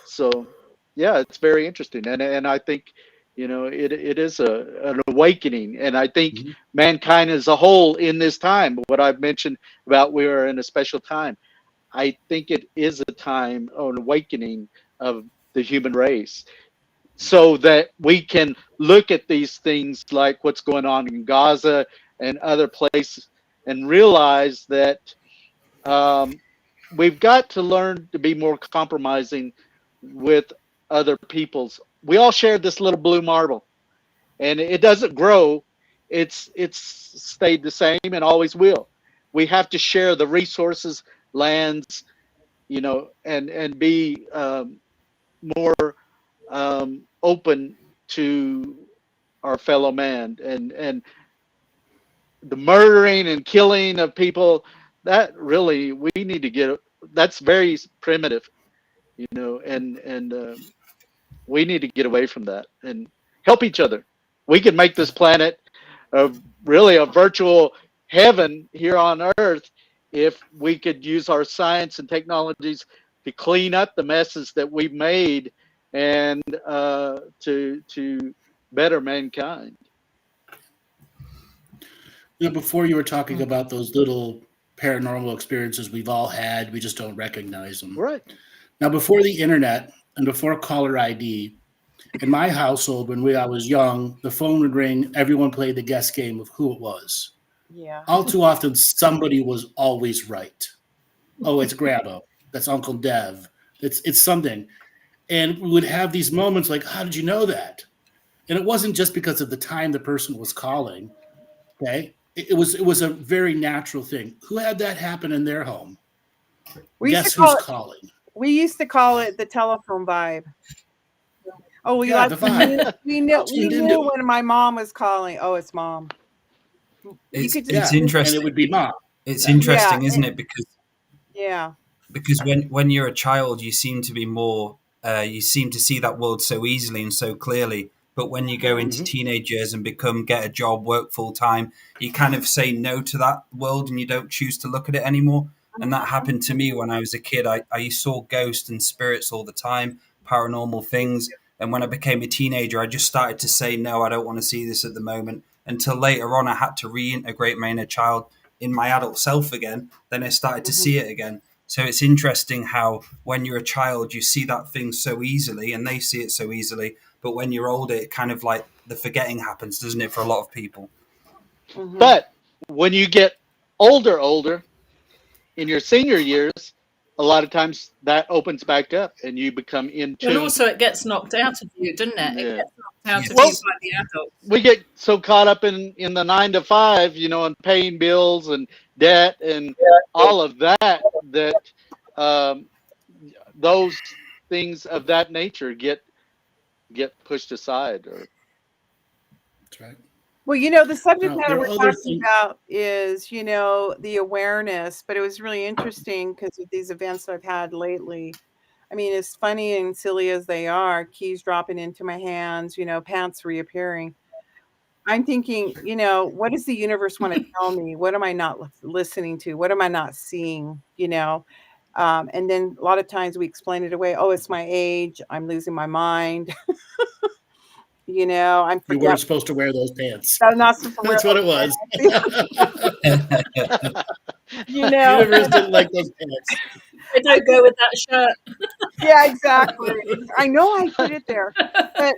so yeah, it's very interesting, and I think it is an awakening, and I think mankind as a whole in this time, what I've mentioned about we are in a special time, I think it is a time of an awakening of the human race, so that we can look at these things like what's going on in Gaza and other places and realize that we've got to learn to be more compromising with other people's. We all share this little blue marble, and it doesn't grow. It's stayed the same and always will. We have to share the resources, lands, and be more open to our fellow man, and the murdering and killing of people, that really we need to get. That's very primitive, and we need to get away from that and help each other. We can make this planet really a virtual heaven here on Earth if we could use our science and technologies to clean up the messes that we've made, and to better mankind. Before you were talking about those little paranormal experiences we've all had, we just don't recognize them. Right. Now, before the internet and before caller ID, in my household, when I was young, the phone would ring. Everyone played the guess game of who it was. Yeah. All too often, somebody was always right. Oh, it's Grandpa. That's Uncle Dev. It's something. And we would have these moments like, how did you know that? And it wasn't just because of the time the person was calling. Okay. It was a very natural thing. Who had that happen in their home? Guess who's calling? We used to call it the telephone vibe. Oh, we knew when my mom was calling. Oh, it's mom. It's interesting. And it would be mom. It's interesting, isn't it? Because when you're a child, you seem to be more. You seem to see that world so easily and so clearly. But when you go into teenage years and get a job, work full time, you kind of say no to that world and you don't choose to look at it anymore. And that happened to me when I was a kid. I saw ghosts and spirits all the time, paranormal things. And when I became a teenager, I just started to say, no, I don't want to see this at the moment. Until later on, I had to reintegrate my inner child in my adult self again. Then I started to see it again. So it's interesting how when you're a child, you see that thing so easily and they see it so easily. But when you're older, it kind of like the forgetting happens, doesn't it, for a lot of people? But when you get older, in your senior years, a lot of times that opens back up and you become in tune. And also it gets knocked out of you, doesn't it? Yeah. It gets knocked out of you by the adult. We get so caught up in the 9 to 5, and paying bills and debt and all of that, those things of that nature get pushed aside. That's right. Well, the subject matter we're talking about is, the awareness, but it was really interesting because of these events that I've had lately. I mean, as funny and silly as they are, keys dropping into my hands, pants reappearing. I'm thinking, what does the universe want to tell me? What am I not listening to? What am I not seeing? And then a lot of times we explain it away. Oh, it's my age. I'm losing my mind. I'm you weren't supposed to wear those pants. I'm not supposed to That's what it was. Universe didn't like those pants. They don't go with that shirt. Yeah, exactly. I know I put it there, but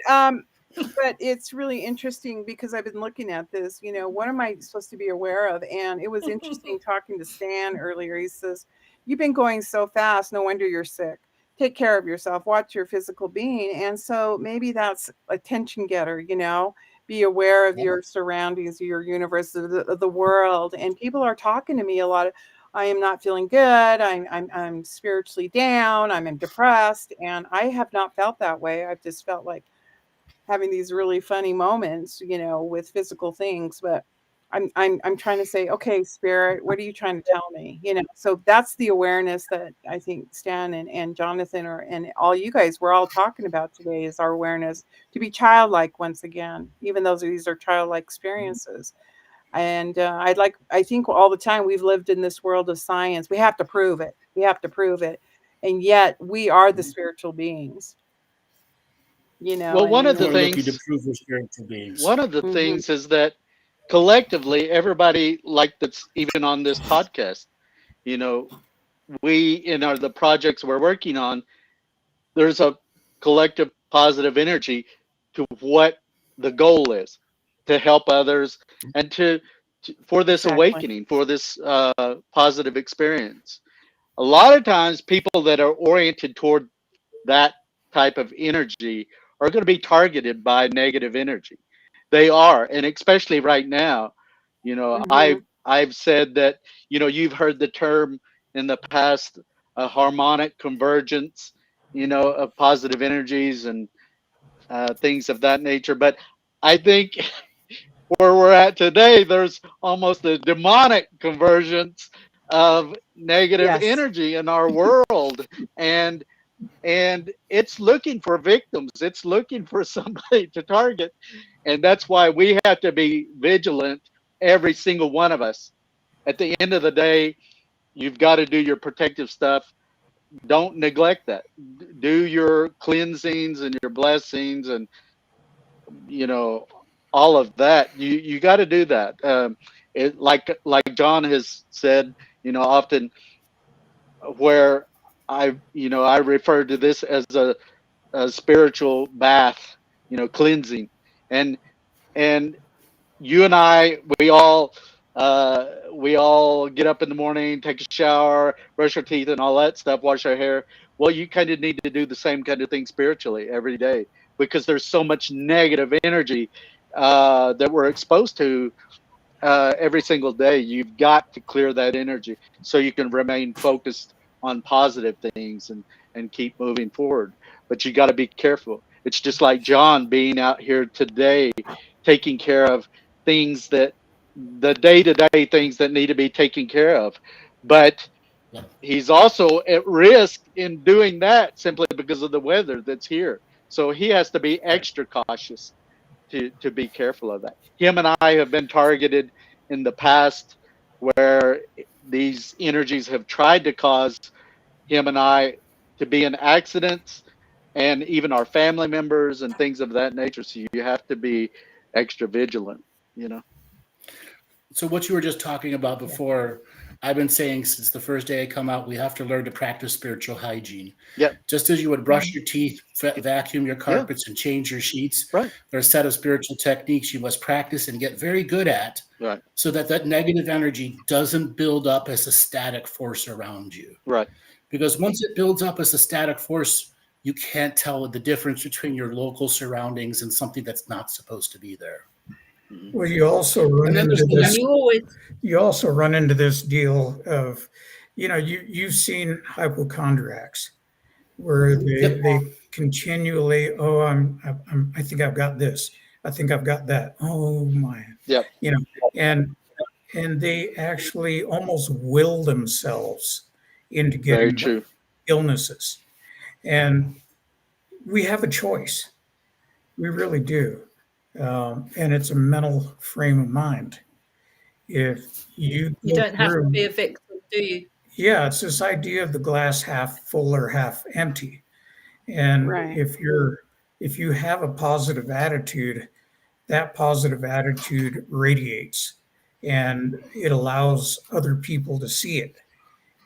But it's really interesting because I've been looking at this, what am I supposed to be aware of? And it was interesting talking to Stan earlier. He says, you've been going so fast, no wonder you're sick. Take care of yourself, watch your physical being. And so maybe that's attention getter, be aware of your surroundings, your universe, of the world. And people are talking to me a lot. I am not feeling good. I'm spiritually down. I'm depressed. And I have not felt that way. I've just felt like having these really funny moments, with physical things. But I'm trying to say, okay, spirit, what are you trying to tell me? So that's the awareness that I think Stan and Jonathan and all you guys we're all talking about today, is our awareness to be childlike once again, even though these are childlike experiences. And I think all the time we've lived in this world of science. We have to prove it. And yet we are the spiritual beings. Well, one of the things to prove we're spiritual beings. One of the things is that collectively, everybody, like that's even on this podcast, we in the projects we're working on, there's a collective positive energy to what the goal is, to help others and for this awakening, for this positive experience. A lot of times people that are oriented toward that type of energy are going to be targeted by negative energy. They are, and especially right now, I've said that, you've heard the term in the past, a harmonic convergence, of positive energies and things of that nature. But I think where we're at today, there's almost a demonic convergence of negative energy in our world. And it's looking for victims. It's looking for somebody to target. And that's why we have to be vigilant, every single one of us. At the end of the day, you've got to do your protective stuff. Don't neglect that. Do your cleansings and your blessings and, all of that. You got to do that. Like John has said, often, where I refer to this as a spiritual bath, cleansing, and you and I, we all get up in the morning, take a shower, brush our teeth, and all that stuff, wash our hair. Well, you kind of need to do the same kind of thing spiritually every day, because there's so much negative energy that we're exposed to every single day. You've got to clear that energy so you can remain focused on positive things and keep moving forward. But you got to be careful. It's just like John being out here today, taking care of things that the day-to-day things that need to be taken care of. But he's also at risk in doing that simply because of the weather that's here. So he has to be extra cautious to be careful of that. Him and I have been targeted in the past where these energies have tried to cause him and I to be in accidents, and even our family members and things of that nature. So you have to be extra vigilant, So what you were just talking about before, I've been saying since the first day I come out, we have to learn to practice spiritual hygiene. Yeah. Just as you would brush your teeth, vacuum your carpets, and change your sheets, right. There are a set of spiritual techniques you must practice and get very good at, right, so that negative energy doesn't build up as a static force around you. Right. Because once it builds up as a static force, you can't tell the difference between your local surroundings and something that's not supposed to be there. Well, you also run into this. You also run into this deal of, you've seen hypochondriacs where they continually, I think I've got this, I think I've got that. Oh my, and they actually almost will themselves into getting illnesses, and we have a choice. We really do. And it's a mental frame of mind. If you don't have to be a victim, do you? Yeah, it's this idea of the glass half full or half empty. And if you have a positive attitude, that positive attitude radiates and it allows other people to see it.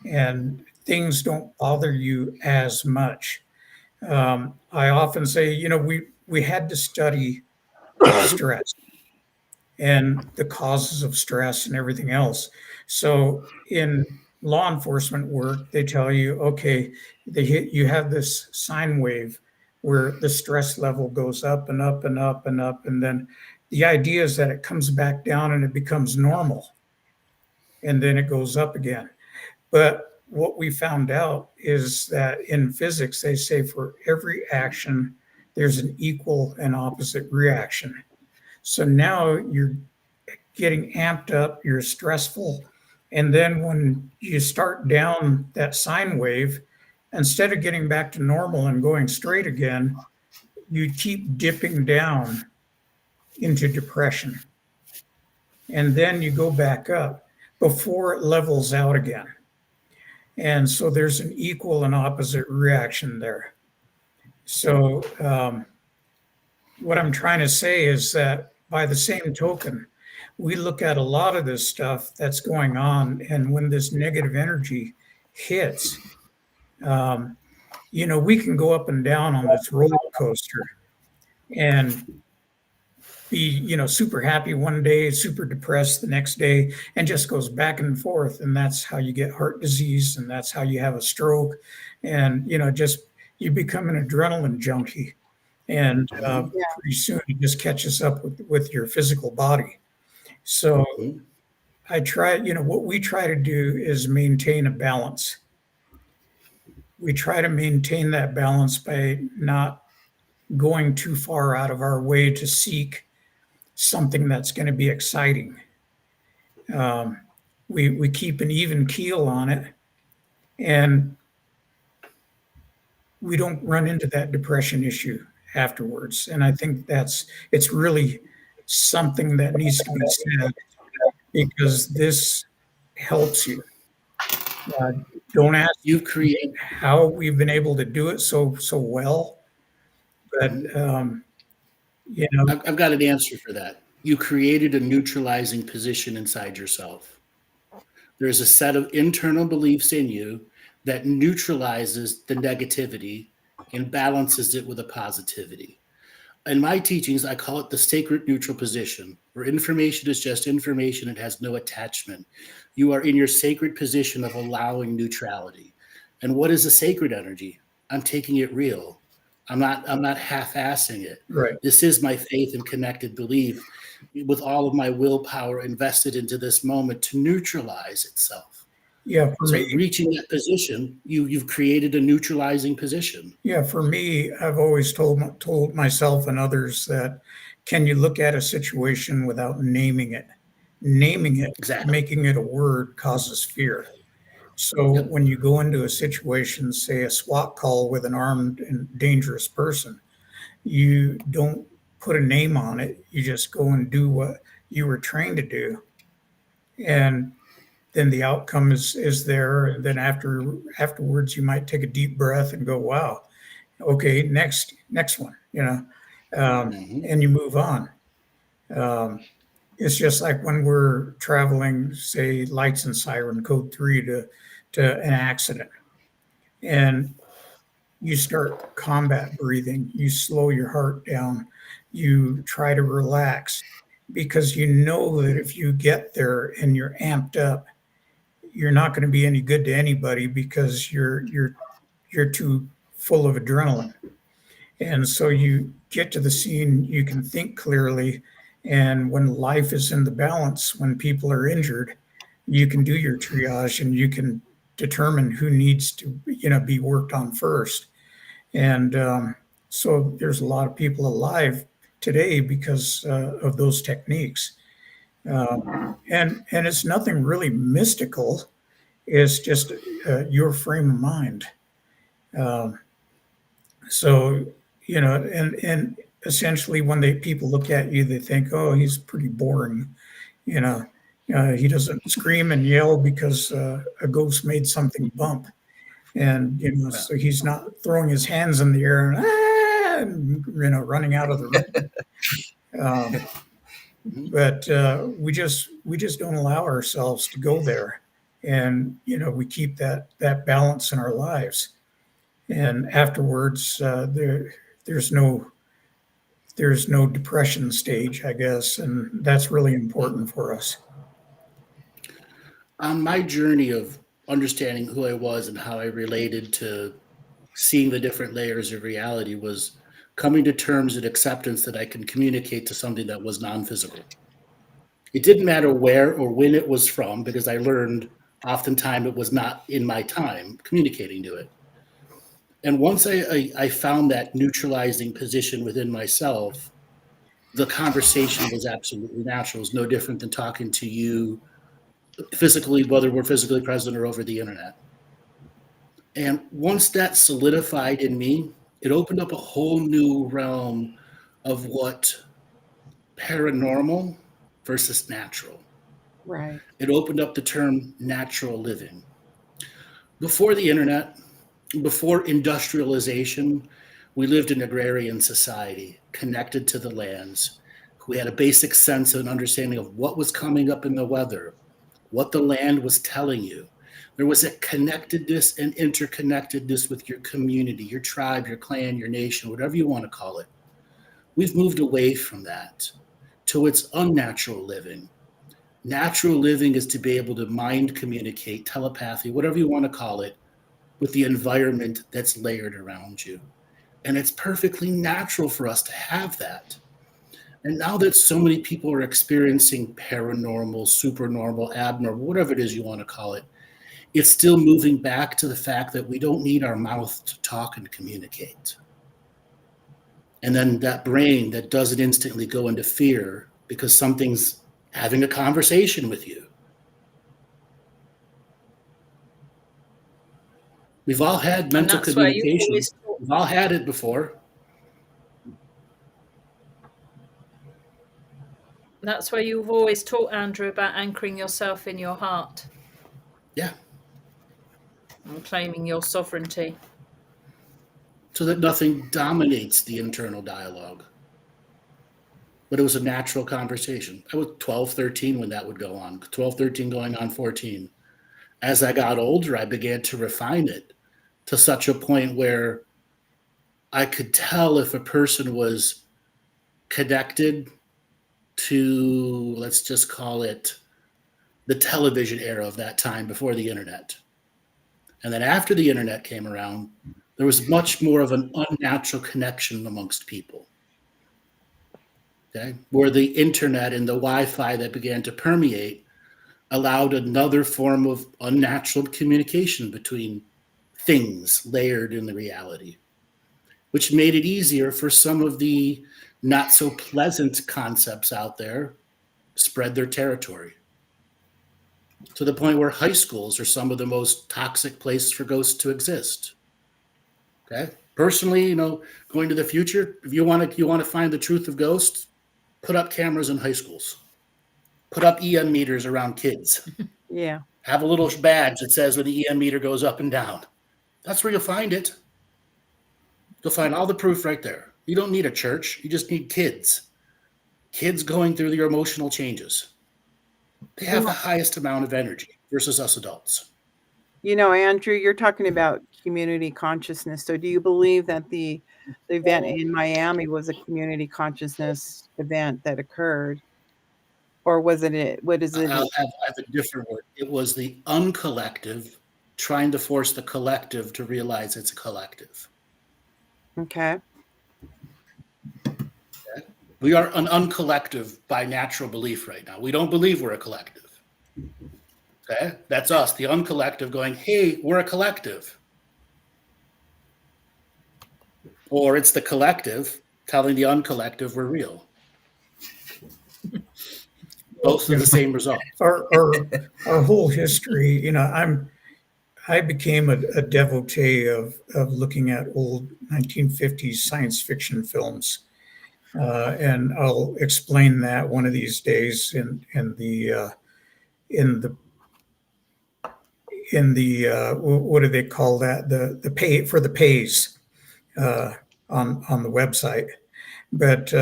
And things don't bother you as much. I often say, we had to study stress and the causes of stress and everything else. So in law enforcement work, they tell you, okay, you have this sine wave where the stress level goes up and up and up and up. And then the idea is that it comes back down and it becomes normal. And then it goes up again. But what we found out is that in physics, they say for every action, there's an equal and opposite reaction. So now you're getting amped up, you're stressful. And then when you start down that sine wave, instead of getting back to normal and going straight again, you keep dipping down into depression. And then you go back up before it levels out again. And so there's an equal and opposite reaction there. So what I'm trying to say is that by the same token, we look at a lot of this stuff that's going on, and when this negative energy hits, we can go up and down on this roller coaster and be, super happy one day, super depressed the next day, and just goes back and forth. And that's how you get heart disease, and that's how you have a stroke, and you become an adrenaline junkie, and pretty soon it just catches up with your physical body. So I try, what we try to do is maintain a balance. We try to maintain that balance by not going too far out of our way to seek something that's going to be exciting. We keep an even keel on it, and we don't run into that depression issue afterwards. And I think it's really something that needs to be said, because this helps you. Don't ask you create how we've been able to do it so well, but I've got an answer for that. You created a neutralizing position inside yourself. There's a set of internal beliefs in you that neutralizes the negativity and balances it with a positivity. In my teachings, I call it the sacred neutral position, where information is just information. It has no attachment. You are in your sacred position of allowing neutrality. And what is a sacred energy? I'm taking it real. I'm not half-assing it. Right. This is my faith and connected belief with all of my willpower invested into this moment to neutralize itself. Yeah, for so me, reaching that position, you've created a neutralizing position. Yeah, for me, I've always told myself and others that, can you look at a situation without naming it? Naming it, exactly. Making it a word causes fear. So when you go into a situation, say a SWAT call with an armed and dangerous person, you don't put a name on it. You just go and do what you were trained to do. And then the outcome is there. And then afterwards, you might take a deep breath and go, wow, okay, next one, and you move on. It's just like when we're traveling, say, lights and siren code 3 to an accident, and you start combat breathing, you slow your heart down, you try to relax, because you know that if you get there and you're amped up, you're not going to be any good to anybody, because you're too full of adrenaline. And so you get to the scene, you can think clearly, and when life is in the balance, when people are injured, you can do your triage and you can determine who needs to be worked on first. And so there's a lot of people alive today because of those techniques. And it's nothing really mystical. It's just your frame of mind. So, and essentially when people look at you, they think, oh, he's pretty boring. He doesn't scream and yell because a ghost made something bump. And, so he's not throwing his hands in the air and running out of the room. But we just don't allow ourselves to go there, and we keep that balance in our lives, and afterwards there's no there's no depression stage, I guess, and that's really important for us. On my journey of understanding who I was and how I related to seeing the different layers of reality was coming to terms and acceptance that I can communicate to something that was non-physical. It didn't matter where or when it was from, because I learned oftentimes it was not in my time communicating to it. And once I found that neutralizing position within myself, the conversation was absolutely natural. It was no different than talking to you physically, whether we're physically present or over the internet. And once that solidified in me, it opened up a whole new realm of what paranormal versus natural. Right. It opened up the term natural living. Before the internet, before industrialization, we lived in agrarian society, connected to the lands. We had a basic sense and understanding of what was coming up in the weather, what the land was telling you. There was a connectedness and interconnectedness with your community, your tribe, your clan, your nation, whatever you want to call it. We've moved away from that to its unnatural living. Natural living is to be able to mind communicate, telepathy, whatever you want to call it, with the environment that's layered around you. And it's perfectly natural for us to have that. And now that so many people are experiencing paranormal, supernormal, abnormal, whatever it is you want to call it, it's still moving back to the fact that we don't need our mouth to talk and communicate. And then that brain that doesn't instantly go into fear because something's having a conversation with you. We've all had mental communication. We've all had it before. That's where you've always taught, Andrew, about anchoring yourself in your heart. Yeah. And claiming your sovereignty. So that nothing dominates the internal dialogue. But it was a natural conversation. I was 12, 13 when that would go on. 12, 13 going on 14. As I got older, I began to refine it to such a point where I could tell if a person was connected to, let's just call it, the television era of that time before the internet. And then after the internet came around, there was much more of an unnatural connection amongst people. Okay? Where the internet and the Wi-Fi that began to permeate allowed another form of unnatural communication between things layered in the reality, which made it easier for some of the not so pleasant concepts out there spread their territory. To the point where high schools are some of the most toxic places for ghosts to exist. Okay. Personally, going to the future, if you want to find the truth of ghosts, put up cameras in high schools. Put up EM meters around kids. Yeah. Have a little badge that says where the EM meter goes up and down. That's where you'll find it. You'll find all the proof right there. You don't need a church. You just need kids. Kids going through their emotional changes. They have the highest amount of energy versus us adults. Andrew, you're talking about community consciousness. So do you believe that the event in Miami was a community consciousness event that occurred? Or was it, what is it? I have a different word. It was the uncollective trying to force the collective to realize it's a collective. Okay. We are an uncollective by natural belief right now. We don't believe we're a collective. Okay, that's us, the uncollective going, hey, we're a collective. Or it's the collective telling the uncollective we're real. Both are the same result. Our whole history, I became a devotee of looking at old 1950s science fiction films. And I'll explain that one of these days in the what do they call that? The pay for the pays on the website. But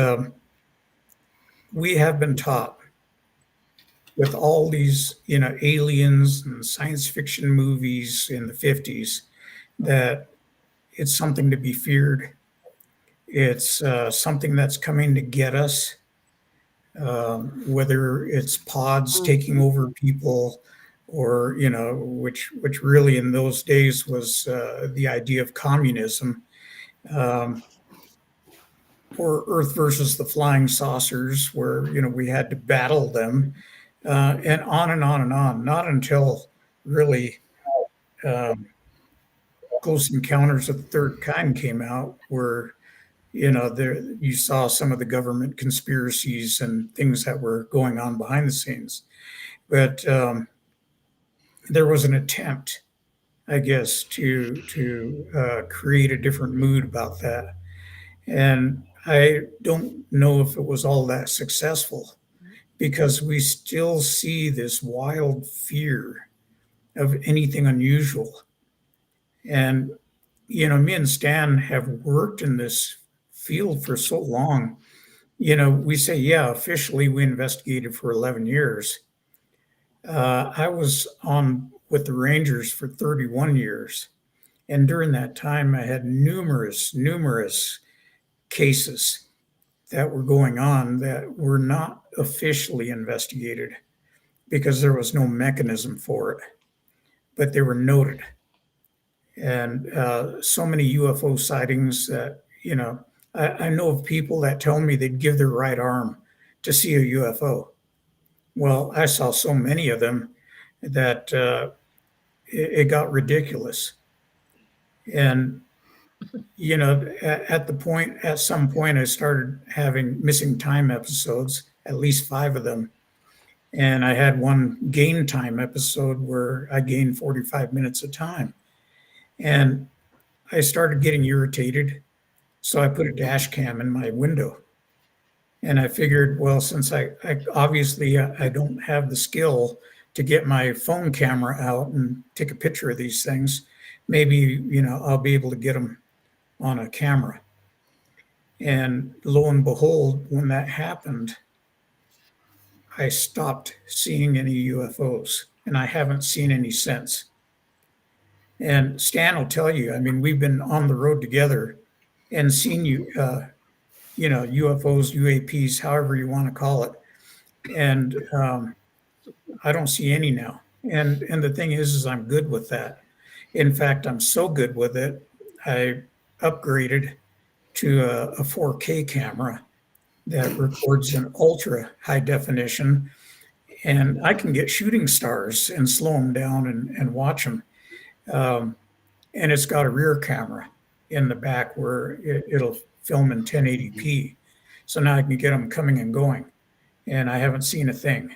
we have been taught with all these aliens and science fiction movies in the 50s that it's something to be feared. it's something that's coming to get us, whether it's pods taking over people, or which really in those days was the idea of communism, or Earth versus the flying saucers, where we had to battle them, and on and on and on. Not until really Close Encounters of the Third Kind came out, where there you saw some of the government conspiracies and things that were going on behind the scenes. But there was an attempt, I guess, to create a different mood about that. And I don't know if it was all that successful, because we still see this wild fear of anything unusual. And, me and Stan have worked in this field for so long. We say, yeah, officially we investigated for 11 years. I was on with the Rangers for 31 years. And during that time, I had numerous cases that were going on that were not officially investigated, because there was no mechanism for it, but they were noted. And so many UFO sightings that, I know of people that tell me they'd give their right arm to see a UFO. Well, I saw so many of them that it got ridiculous. And, at some point, I started having missing time episodes, at least 5 of them. And I had one gain time episode where I gained 45 minutes of time. And I started getting irritated. So I put a dash cam in my window. And I figured, well, since I obviously I don't have the skill to get my phone camera out and take a picture of these things, maybe, I'll be able to get them on a camera. And lo and behold, when that happened, I stopped seeing any UFOs, and I haven't seen any since. And Stan will tell you, I mean, we've been on the road together and seen UFOs, UAPs, however you want to call it. And I don't see any now. And the thing is I'm good with that. In fact, I'm so good with it, I upgraded to a 4K camera that records in ultra high definition. And I can get shooting stars and slow them down and watch them. And it's got a rear camera in the back where it'll film in 1080p. So now I can get them coming and going. And I haven't seen a thing.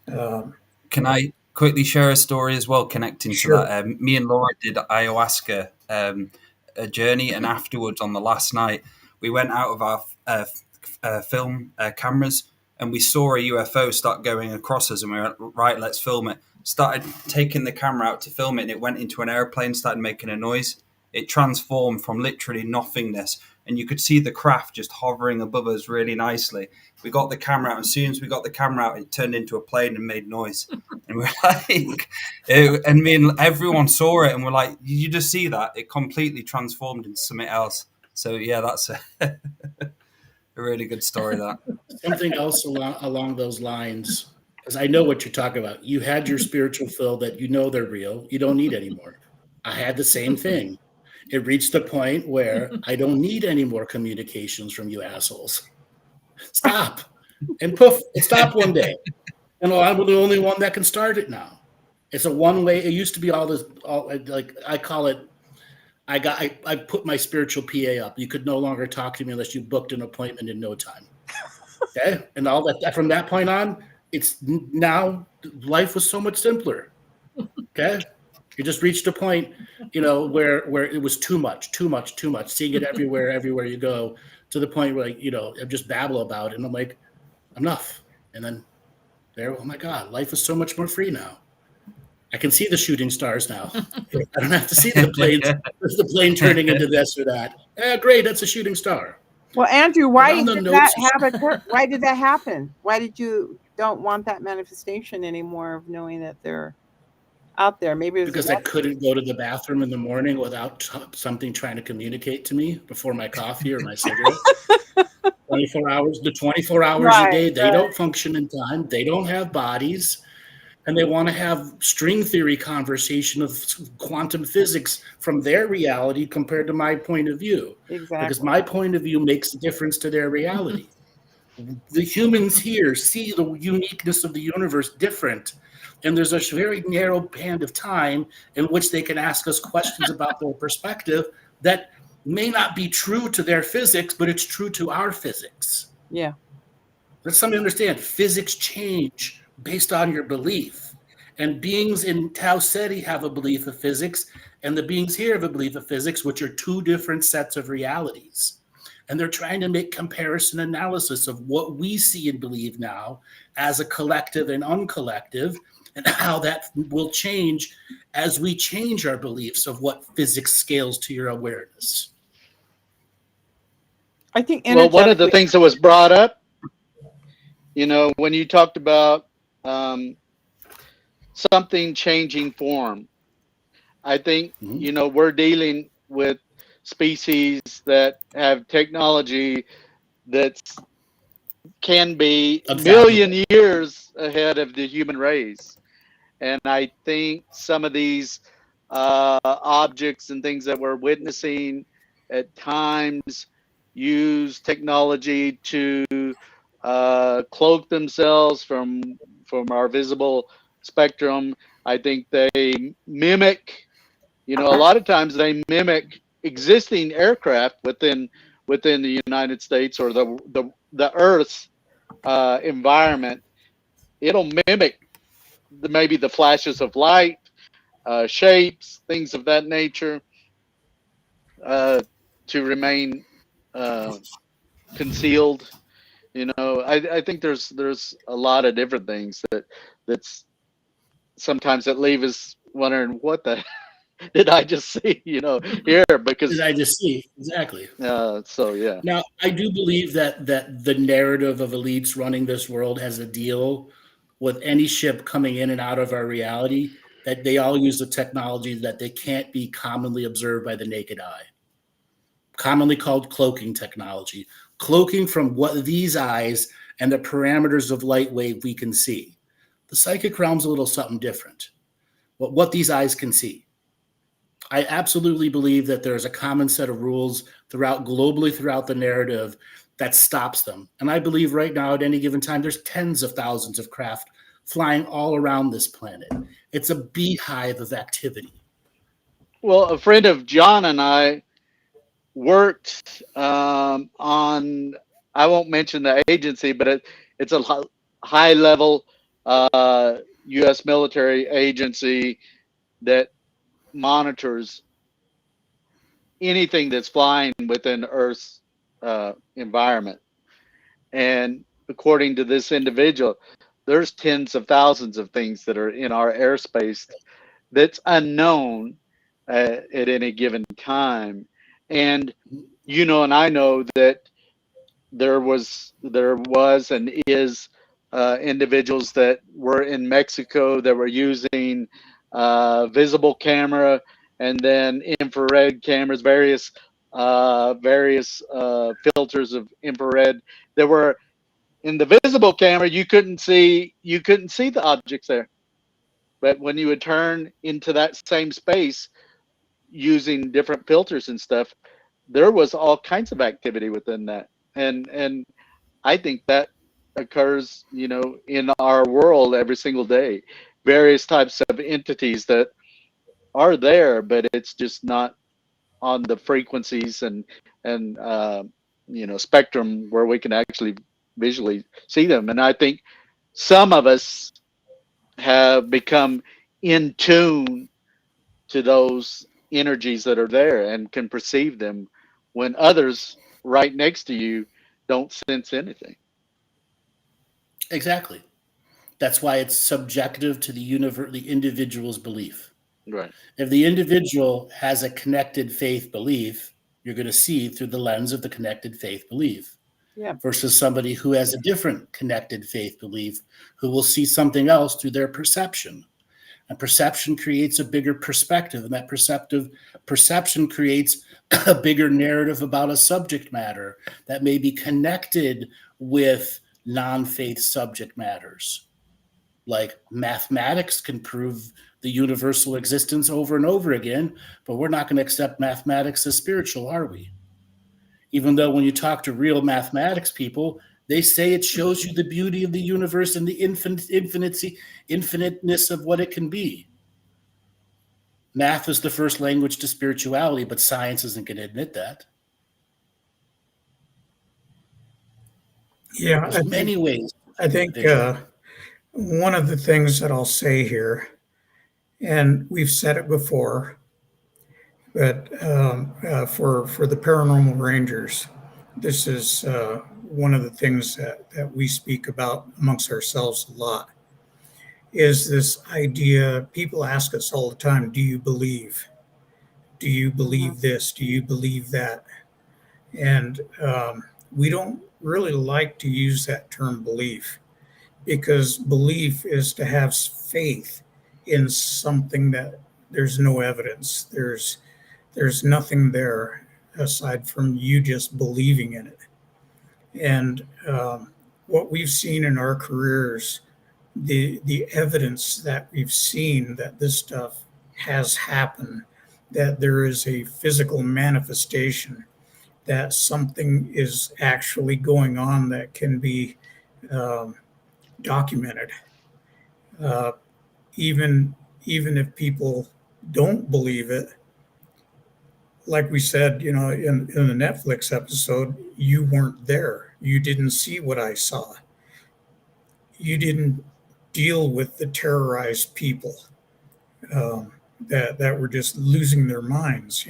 Can I quickly share a story as well, connecting Sure. to that? Me and Laura did ayahuasca a journey, and afterwards on the last night, we went out of our film cameras, and we saw a UFO start going across us, and we went, right, let's film it. Started taking the camera out to film it, and it went into an airplane, started making a noise. It transformed from literally nothingness, and you could see the craft just hovering above us really nicely. We got the camera out, and as soon as we got the camera out, it turned into a plane and made noise. And we're like, and me and everyone saw it, and we're like, did you just see that? It completely transformed into something else. So yeah, that's a really good story, that. Something else along those lines, because I know what you're talking about. You had your spiritual fill that they're real. You don't need anymore. I had the same thing. It reached the point where I don't need any more communications from you assholes. Stop. And poof, it stopped one day. And I'm the only one that can start it now. It's a one-way. It used to be like I call it, I put my spiritual PA up. You could no longer talk to me unless you booked an appointment in no time. Okay? And all that from that point on, it's now life was so much simpler. Okay? You just reached a point, where it was too much, seeing it everywhere you go, to the point where, I just babble about it, and I'm like, enough. And then oh my God, life is so much more free now. I can see the shooting stars now. I don't have to see the plane turning into this or that. Great, that's a shooting star. Well, Andrew, why did that happen? Why did you don't want that manifestation anymore of knowing that they're out there. Maybe it's because I couldn't go to the bathroom in the morning without something trying to communicate to me before my coffee or my cigarette. 24 hours a day. They don't function in time. They don't have bodies. And they want to have string theory conversation of quantum physics from their reality compared to my point of view. Exactly. Because my point of view makes a difference to their reality. The humans here see the uniqueness of the universe different. And there's a very narrow band of time in which they can ask us questions about their perspective that may not be true to their physics, but it's true to our physics. Yeah. Let's somebody understand physics change based on your belief. And beings in Tau Ceti have a belief of physics, and the beings here have a belief of physics, which are two different sets of realities. And they're trying to make comparison analysis of what we see and believe now as a collective and uncollective, and how that will change as we change our beliefs of what physics scales to your awareness. I think one of the things that was brought up, when you talked about something changing form, I think, we're dealing with species that have technology that can be a million years ahead of the human race. And I think some of these objects and things that we're witnessing at times use technology to cloak themselves from our visible spectrum. I think they mimic, a lot of times they mimic existing aircraft within the United States or the Earth's environment. It'll mimic maybe the flashes of light, shapes, things of that nature, to remain concealed. I think there's a lot of different things that's sometimes that leave us wondering, what the did I just see, here? Because did I just see? Exactly. So, yeah. Now, I do believe that the narrative of elites running this world has a deal with any ship coming in and out of our reality, that they all use the technology that they can't be commonly observed by the naked eye. Commonly called cloaking technology. Cloaking from what these eyes and the parameters of light wave we can see. The psychic realm's a little something different. What these eyes can see. I absolutely believe that there's a common set of rules globally throughout the narrative that stops them. And I believe right now at any given time, there's tens of thousands of craft flying all around this planet. It's a beehive of activity. Well, a friend of John and I worked on, I won't mention the agency, but it's a high level U.S. military agency that monitors anything that's flying within Earth's environment. And according to this individual, there's tens of thousands of things that are in our airspace that's unknown at any given time. And and I know that there was and is individuals that were in Mexico that were using visible camera and then infrared cameras, various filters of infrared that were in the visible camera. You couldn't see the objects there, but when you would turn into that same space using different filters and stuff, there was all kinds of activity within that. And I think that occurs, in our world every single day. Various types of entities that are there, but it's just not on the frequencies and spectrum where we can actually visually see them. And I think some of us have become in tune to those energies that are there and can perceive them, when others right next to you don't sense anything. Exactly. That's why it's subjective to the individual's belief. Right. If the individual has a connected faith belief, you're going to see through the lens of the connected faith belief. Yeah. Versus somebody who has a different connected faith belief, who will see something else through their perception. And perception creates a bigger perspective, and that perception creates a bigger narrative about a subject matter that may be connected with non-faith subject matters. Like mathematics can prove the universal existence over and over again, but we're not going to accept mathematics as spiritual, are we? Even though when you talk to real mathematics people, they say it shows you the beauty of the universe and the infiniteness of what it can be. Math is the first language to spirituality, but science isn't going to admit that. Yeah, there's many ways. I think one of the things that I'll say here, and we've said it before, but for the Paranormal Rangers, this is one of the things that we speak about amongst ourselves a lot, is this idea. People ask us all the time, do you believe? Do you believe this? Do you believe that? And we don't really like to use that term belief, because belief is to have faith in something that there's no evidence. There's nothing there aside from you just believing in it. And what we've seen in our careers, the evidence that we've seen that this stuff has happened, that there is a physical manifestation, that something is actually going on that can be documented. Even if people don't believe it, like we said, in the Netflix episode, you weren't there. You didn't see what I saw. You didn't deal with the terrorized people that were just losing their minds,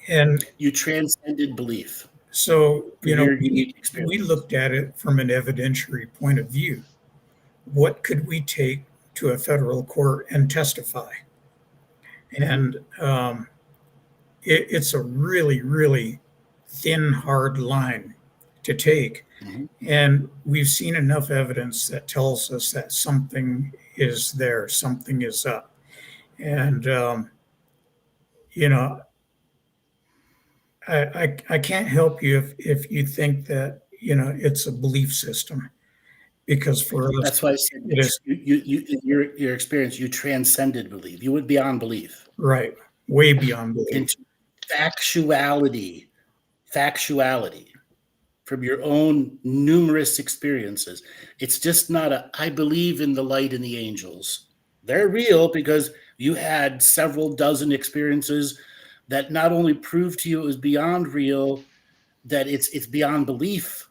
And you transcended belief. So, we looked at it from an evidentiary point of view. What could we take to a federal court and testify? And it's a really, really thin, hard line to take. Mm-hmm. And we've seen enough evidence that tells us that something is there, something is up. And, I can't help you if you think that, it's a belief system, because for us, that's why I said it is. Your experience, you transcended belief. You went beyond belief. Right. Way beyond belief. Into factuality from your own numerous experiences. It's just not I believe in the light and the angels. They're real because you had several dozen experiences that not only proved to you it was beyond real, that it's beyond belief.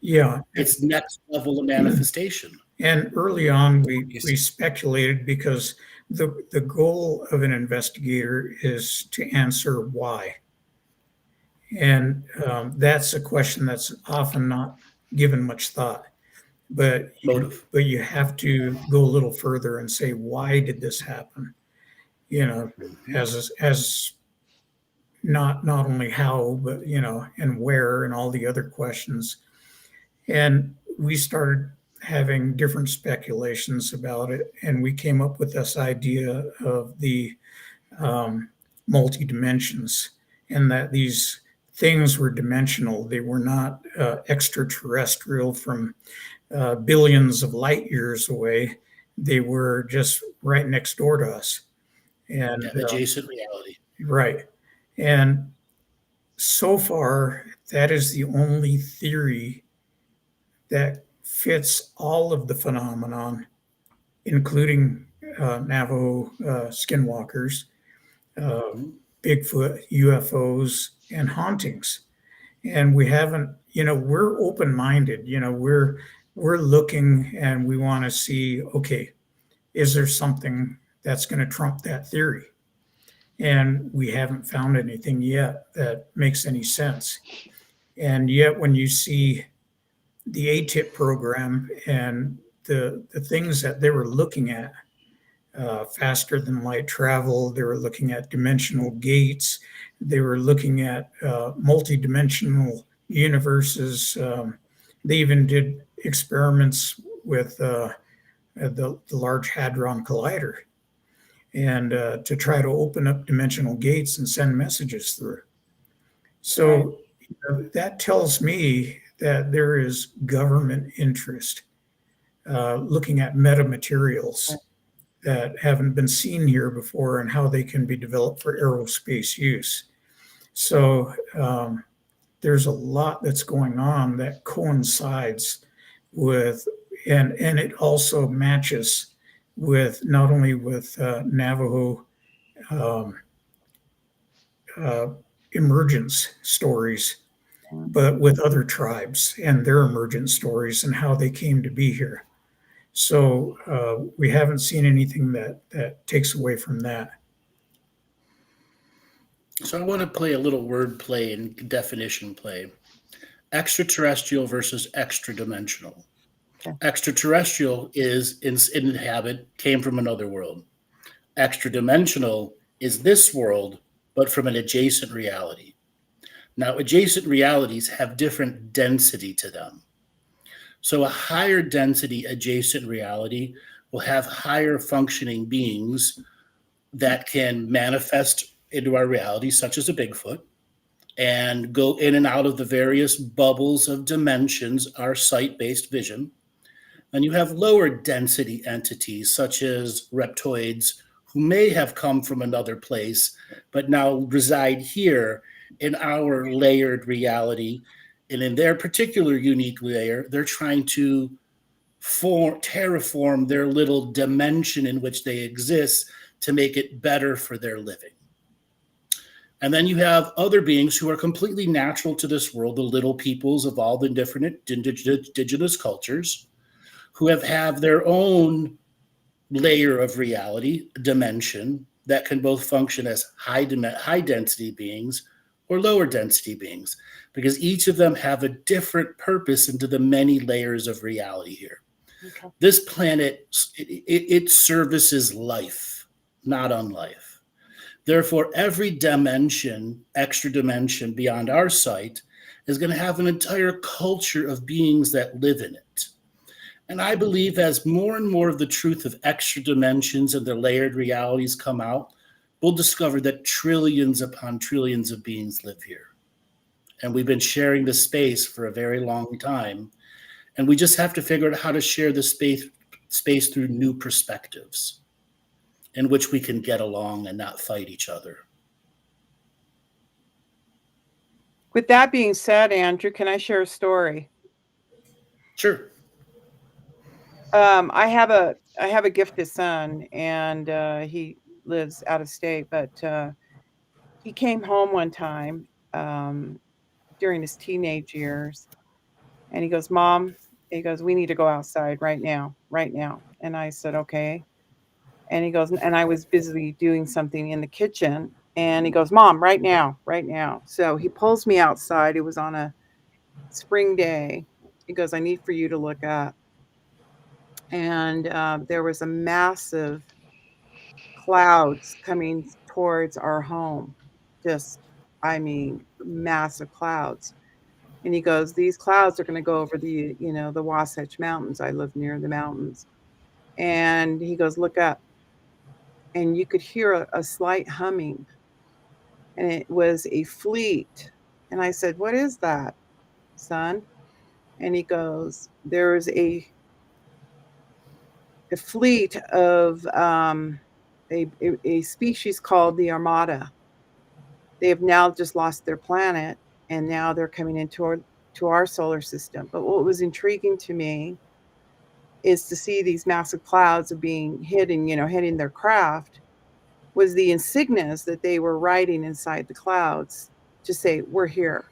Yeah. It's next level of manifestation. And early on, we speculated, because the goal of an investigator is to answer why. And that's a question that's often not given much thought. But you have to go a little further and say, why did this happen? As not only how, but and where, and all the other questions. And we started having different speculations about it, and we came up with this idea of the multi-dimensions, and that these things were dimensional. They were not extraterrestrial from billions of light years away. They were just right next door to us. And adjacent reality. Right. And so far, that is the only theory that fits all of the phenomenon, including Navajo skinwalkers, Bigfoot, UFOs, and hauntings. And we haven't, we're open-minded, we're looking, and we want to see, okay, is there something that's going to trump that theory? And we haven't found anything yet that makes any sense. And yet when you see the ATIP program and the things that they were looking at, faster than light travel, they were looking at dimensional gates, they were looking at multi-dimensional universes. They even did experiments with the Large Hadron Collider, and to try to open up dimensional gates and send messages through. So that tells me that there is government interest looking at metamaterials that haven't been seen here before and how they can be developed for aerospace use. So there's a lot that's going on that coincides with, and it also matches with not only with Navajo emergence stories, but with other tribes and their emergence stories and how they came to be here. So we haven't seen anything that takes away from that. So I want to play a little word play and definition play. Extraterrestrial versus extra-dimensional. Okay. Extraterrestrial is inhabit, came from another world. Extra-dimensional is this world, but from an adjacent reality. Now, adjacent realities have different density to them. So a higher density adjacent reality will have higher functioning beings that can manifest into our reality, such as a Bigfoot, and go in and out of the various bubbles of dimensions, our sight-based vision. And you have lower density entities, such as reptoids, who may have come from another place, but now reside here in our layered reality. And in their particular unique layer, they're trying to terraform their little dimension in which they exist to make it better for their living. And then you have other beings who are completely natural to this world, the little peoples of all the different indigenous cultures, who have their own layer of reality, dimension, that can both function as high density beings or lower density beings, because each of them have a different purpose into the many layers of reality here. Okay. This planet, it services life, not unlife. Therefore, every dimension, extra dimension beyond our sight, is going to have an entire culture of beings that live in it. And I believe as more and more of the truth of extra dimensions and their layered realities come out, we'll discover that trillions upon trillions of beings live here. And we've been sharing this space for a very long time. And we just have to figure out how to share the space through new perspectives in which we can get along and not fight each other. With that being said, Andrew, can I share a story? Sure. I have a gifted son, and he lives out of state, but he came home one time during his teenage years, and he goes, "Mom," he goes, "we need to go outside right now. And I said, "Okay." And he goes, and I was busy doing something in the kitchen, and he goes, "Mom, right now." So he pulls me outside. It was on a spring day. He goes, "I need for you to look up." And there was a massive clouds coming towards our home. Massive clouds. And he goes, "These clouds are going to go over the Wasatch Mountains." I live near the mountains. And he goes, "Look up." And you could hear a slight humming. And it was a fleet. And I said, "What is that, son?" And he goes, "There's a fleet of a species called the Armada. They have now just lost their planet, and now they're coming into our solar system." But what was intriguing to me is to see these massive clouds of being hitting their craft, was the insignias that they were writing inside the clouds to say, "We're here."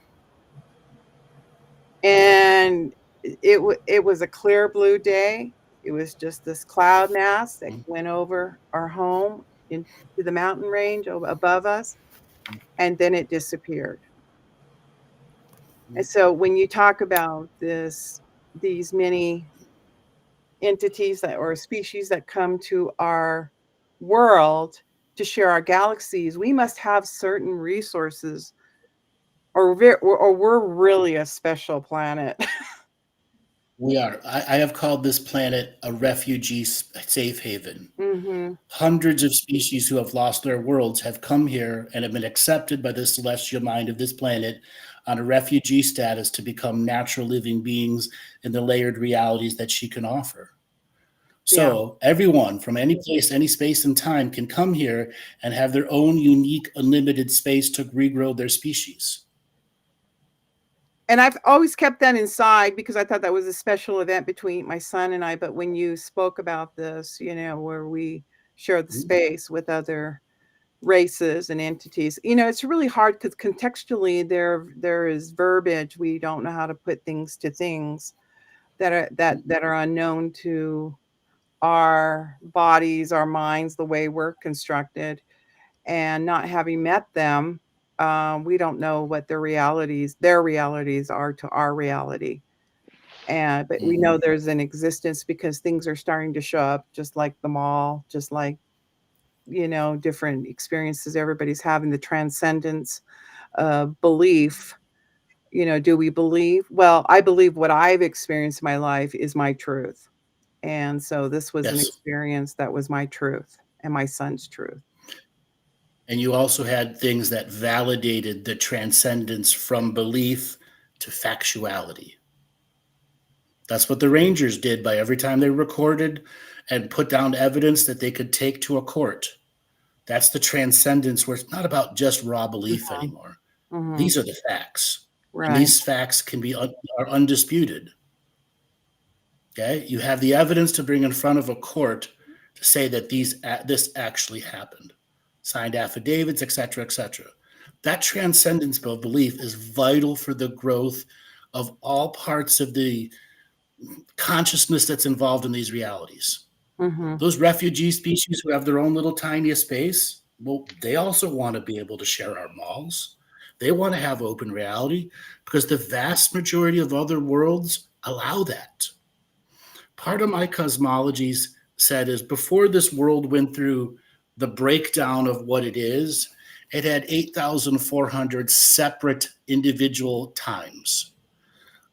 And it was a clear blue day. It was just this cloud mass that went over our home into the mountain range above us, and then it disappeared. And so when you talk about these many entities or species that come to our world to share our galaxies, we must have certain resources, or we're really a special planet. We are. I have called this planet a refugee safe haven. Mm-hmm. Hundreds of species who have lost their worlds have come here and have been accepted by the celestial mind of this planet on a refugee status to become natural living beings in the layered realities that she can offer. So everyone from any place, any space and time can come here and have their own unique, unlimited space to regrow their species. And I've always kept that inside because I thought that was a special event between my son and I. But when you spoke about this, where we share the space with other races and entities, it's really hard because contextually there is verbiage. We don't know how to put things to things that are unknown to our bodies, our minds, the way we're constructed, and not having met them. We don't know what their realities are to our reality. But we know there's an existence because things are starting to show up, just like the mall, just like, different experiences everybody's having, the transcendence of belief. Do we believe? Well, I believe what I've experienced in my life is my truth. And so this was an experience that was my truth and my son's truth. And you also had things that validated the transcendence from belief to factuality. That's what the Rangers did by every time they recorded and put down evidence that they could take to a court. That's the transcendence where it's not about just raw belief anymore. Mm-hmm. These are the facts. Right. And these facts are undisputed. Okay? You have the evidence to bring in front of a court to say that this actually happened. Signed affidavits, et cetera, et cetera. That transcendence of belief is vital for the growth of all parts of the consciousness that's involved in these realities. Mm-hmm. Those refugee species who have their own little tiny space, well, they also want to be able to share our malls. They want to have open reality because the vast majority of other worlds allow that. Part of my cosmology's said is before this world went through the breakdown of what it is, it had 8,400 separate individual times.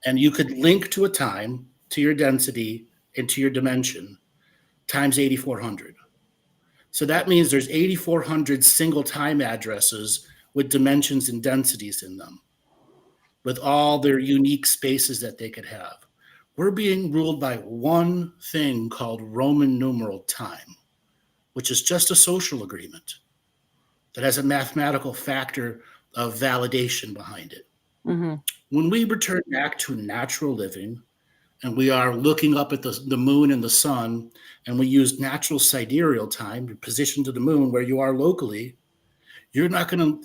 And you could link to a time, to your density, and to your dimension, times 8,400. So that means there's 8,400 single time addresses with dimensions and densities in them, with all their unique spaces that they could have. We're being ruled by one thing called Roman numeral time, which is just a social agreement that has a mathematical factor of validation behind it. Mm-hmm. When we return back to natural living and we are looking up at the moon and the sun, and we use natural sidereal time, your position to the moon where you are locally, you're going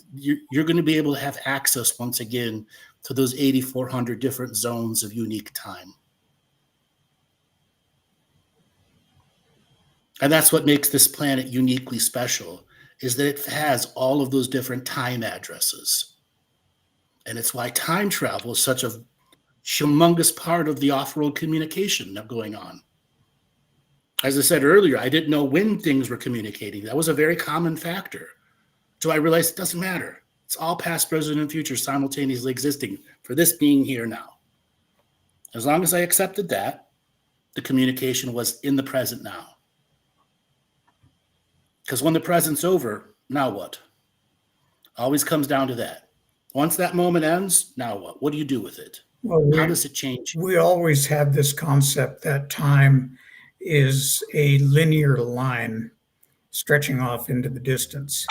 to be able to have access once again to those 8,400 different zones of unique time. And that's what makes this planet uniquely special, is that it has all of those different time addresses. And it's why time travel is such a humongous part of the off-world communication going on. As I said earlier, I didn't know when things were communicating. That was a very common factor. So I realized it doesn't matter. It's all past, present, and future simultaneously existing for this being here now. As long as I accepted that, the communication was in the present now. Because when the present's over, now what? Always comes down to that. Once that moment ends, now what? What do you do with it? Well, how does it change? We always have this concept that time is a linear line stretching off into the distance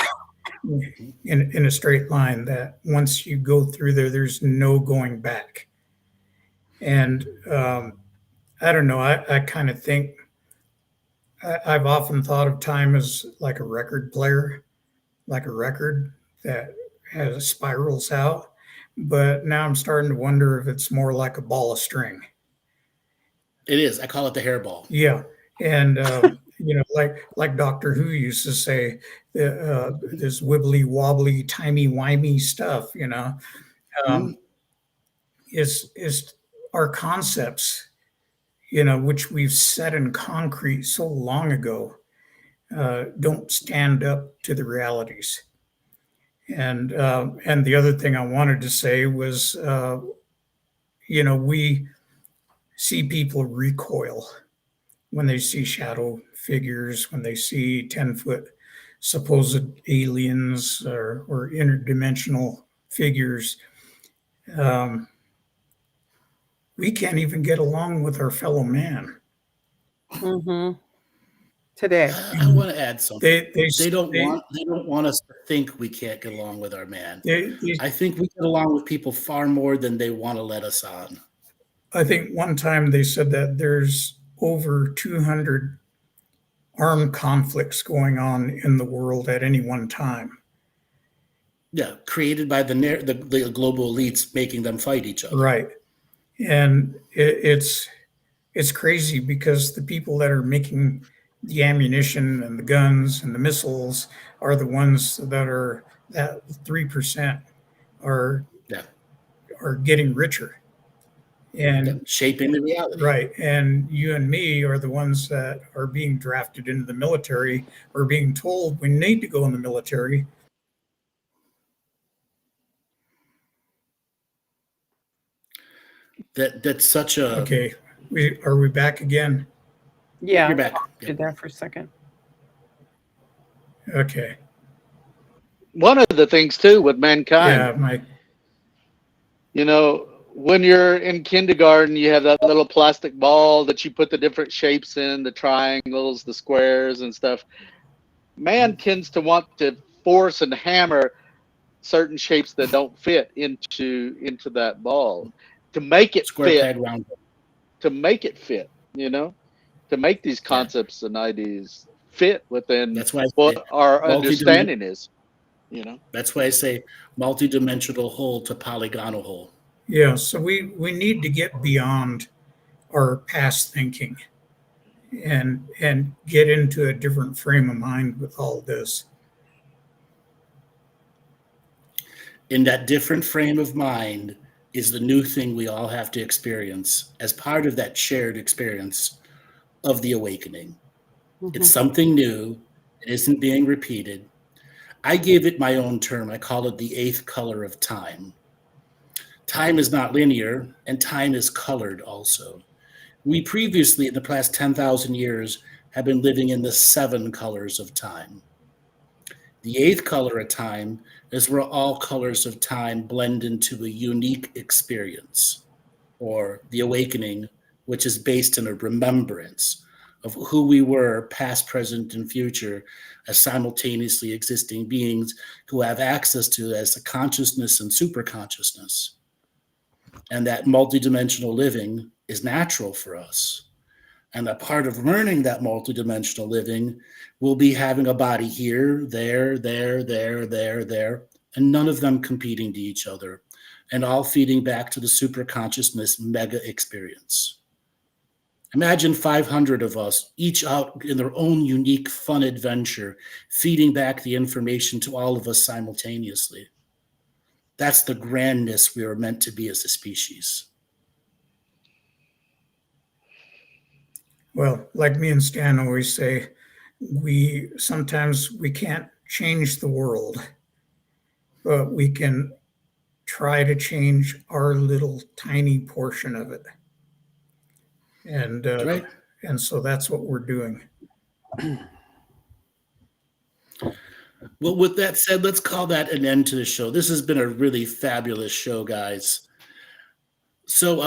in a straight line, that once you go through there, there's no going back. And I don't know, I kind of think, I've often thought of time as like a record player, like a record that has spirals out. But now I'm starting to wonder if it's more like a ball of string. It is. I call it the hairball. Yeah. And, like Doctor Who used to say, this wibbly wobbly, timey-wimey stuff, is our concepts, which we've set in concrete so long ago, don't stand up to the realities. And the other thing I wanted to say was, we see people recoil when they see shadow figures, when they see 10-foot supposed aliens or interdimensional figures. We can't even get along with our fellow man. Mm-hmm. Today, I want to add something. They don't want us to think we can't get along with our man. I think we get along with people far more than they want to let us on. I think one time they said that there's over 200 armed conflicts going on in the world at any one time. Yeah, created by the global elites, making them fight each other. Right, and it's crazy because the people that are making the ammunition and the guns and the missiles are the ones that 3% are getting richer and shaping the reality. Right, and you and me are the ones that are being drafted into the military or being told we need to go in the military. That's such a... Okay, are we back again? Yeah, you're back. Did there for a second. Okay. One of the things too with mankind, Yeah, Mike. You know, when you're in kindergarten, you have that little plastic ball that you put the different shapes in, the triangles, the squares and stuff. Man tends to want to force and hammer certain shapes that don't fit into that ball to make it fit. To make it fit, you know, to make these concepts and ideas fit within what our understanding is, you know. That's why I say multidimensional whole to polygonal whole. Yeah, so we need to get beyond our past thinking and get into a different frame of mind with all this. In that different frame of mind is the new thing we all have to experience as part of that shared experience of the awakening. Mm-hmm. It's something new. It isn't being repeated. I gave it my own term. I call it the 8th color of time. Time is not linear, and time is colored also. We previously, in the past 10,000 years, have been living in the 7 colors of time. The 8th color of time is where all colors of time blend into a unique experience, or the awakening, which is based in a remembrance of who we were, past, present, and future, as simultaneously existing beings who have access to as a consciousness and superconsciousness. And that multidimensional living is natural for us. And a part of learning that multidimensional living will be having a body here, there, and none of them competing to each other, and all feeding back to the superconsciousness mega experience. Imagine 500 of us, each out in their own unique fun adventure, feeding back the information to all of us simultaneously. That's the grandness we are meant to be as a species. Well, like me and Stan always say, sometimes we can't change the world, but we can try to change our little tiny portion of it. And right. And so that's what we're doing. Well, with that said, let's call that an end to the show. This has been a really fabulous show, guys. So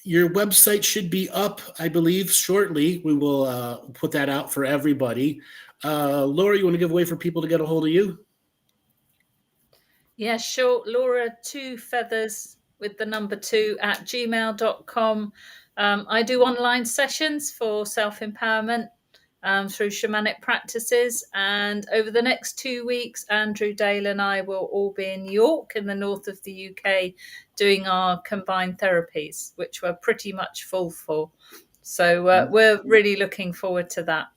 your website should be up, I believe, shortly. We will put that out for everybody. Laura, you want to give a way for people to get a hold of you? Yeah, sure. Laura, 2 feathers with the number 2 at gmail.com. I do online sessions for self-empowerment through shamanic practices. And over the next 2 weeks, Andrew, Dale and I will all be in York in the north of the UK doing our combined therapies, which we're pretty much full for. So we're really looking forward to that.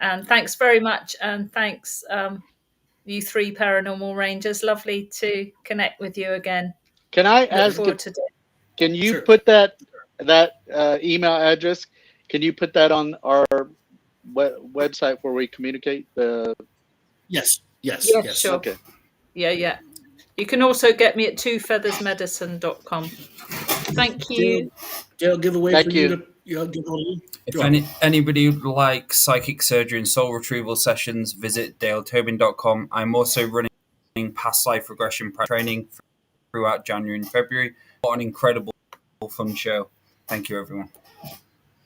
And thanks very much. And thanks, you 3 Paranormal Rangers. Lovely to connect with you again. Can I ask, can you put that email address, can you put that on our website where we communicate? Yes, sure. Okay. Yeah. You can also get me at twofeathersmedicine.com. Thank you. Dale, giveaway Thank for you. you to give away. If anybody would like psychic surgery and soul retrieval sessions, visit daletobin.com. I'm also running past life regression training throughout January and February. What an incredible, fun show. Thank you, everyone.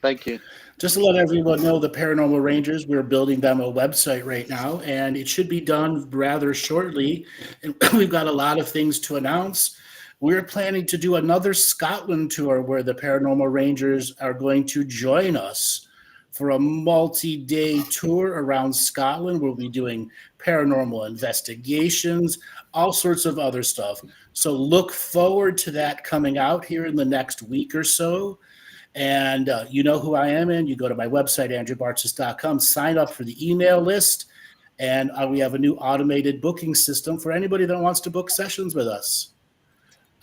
Thank you. Just to let everyone know, the Paranormal Rangers, we're building them a website right now, and it should be done rather shortly. And we've got a lot of things to announce. We're planning to do another Scotland tour where the Paranormal Rangers are going to join us for a multi-day tour around Scotland. We'll be doing paranormal investigations, all sorts of other stuff. So look forward to that coming out here in the next week or so. And you know who I am, and you go to my website, andrewbartzis.com, sign up for the email list, and we have a new automated booking system for anybody that wants to book sessions with us.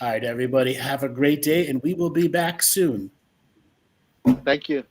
All right, everybody, have a great day, and we will be back soon. Thank you.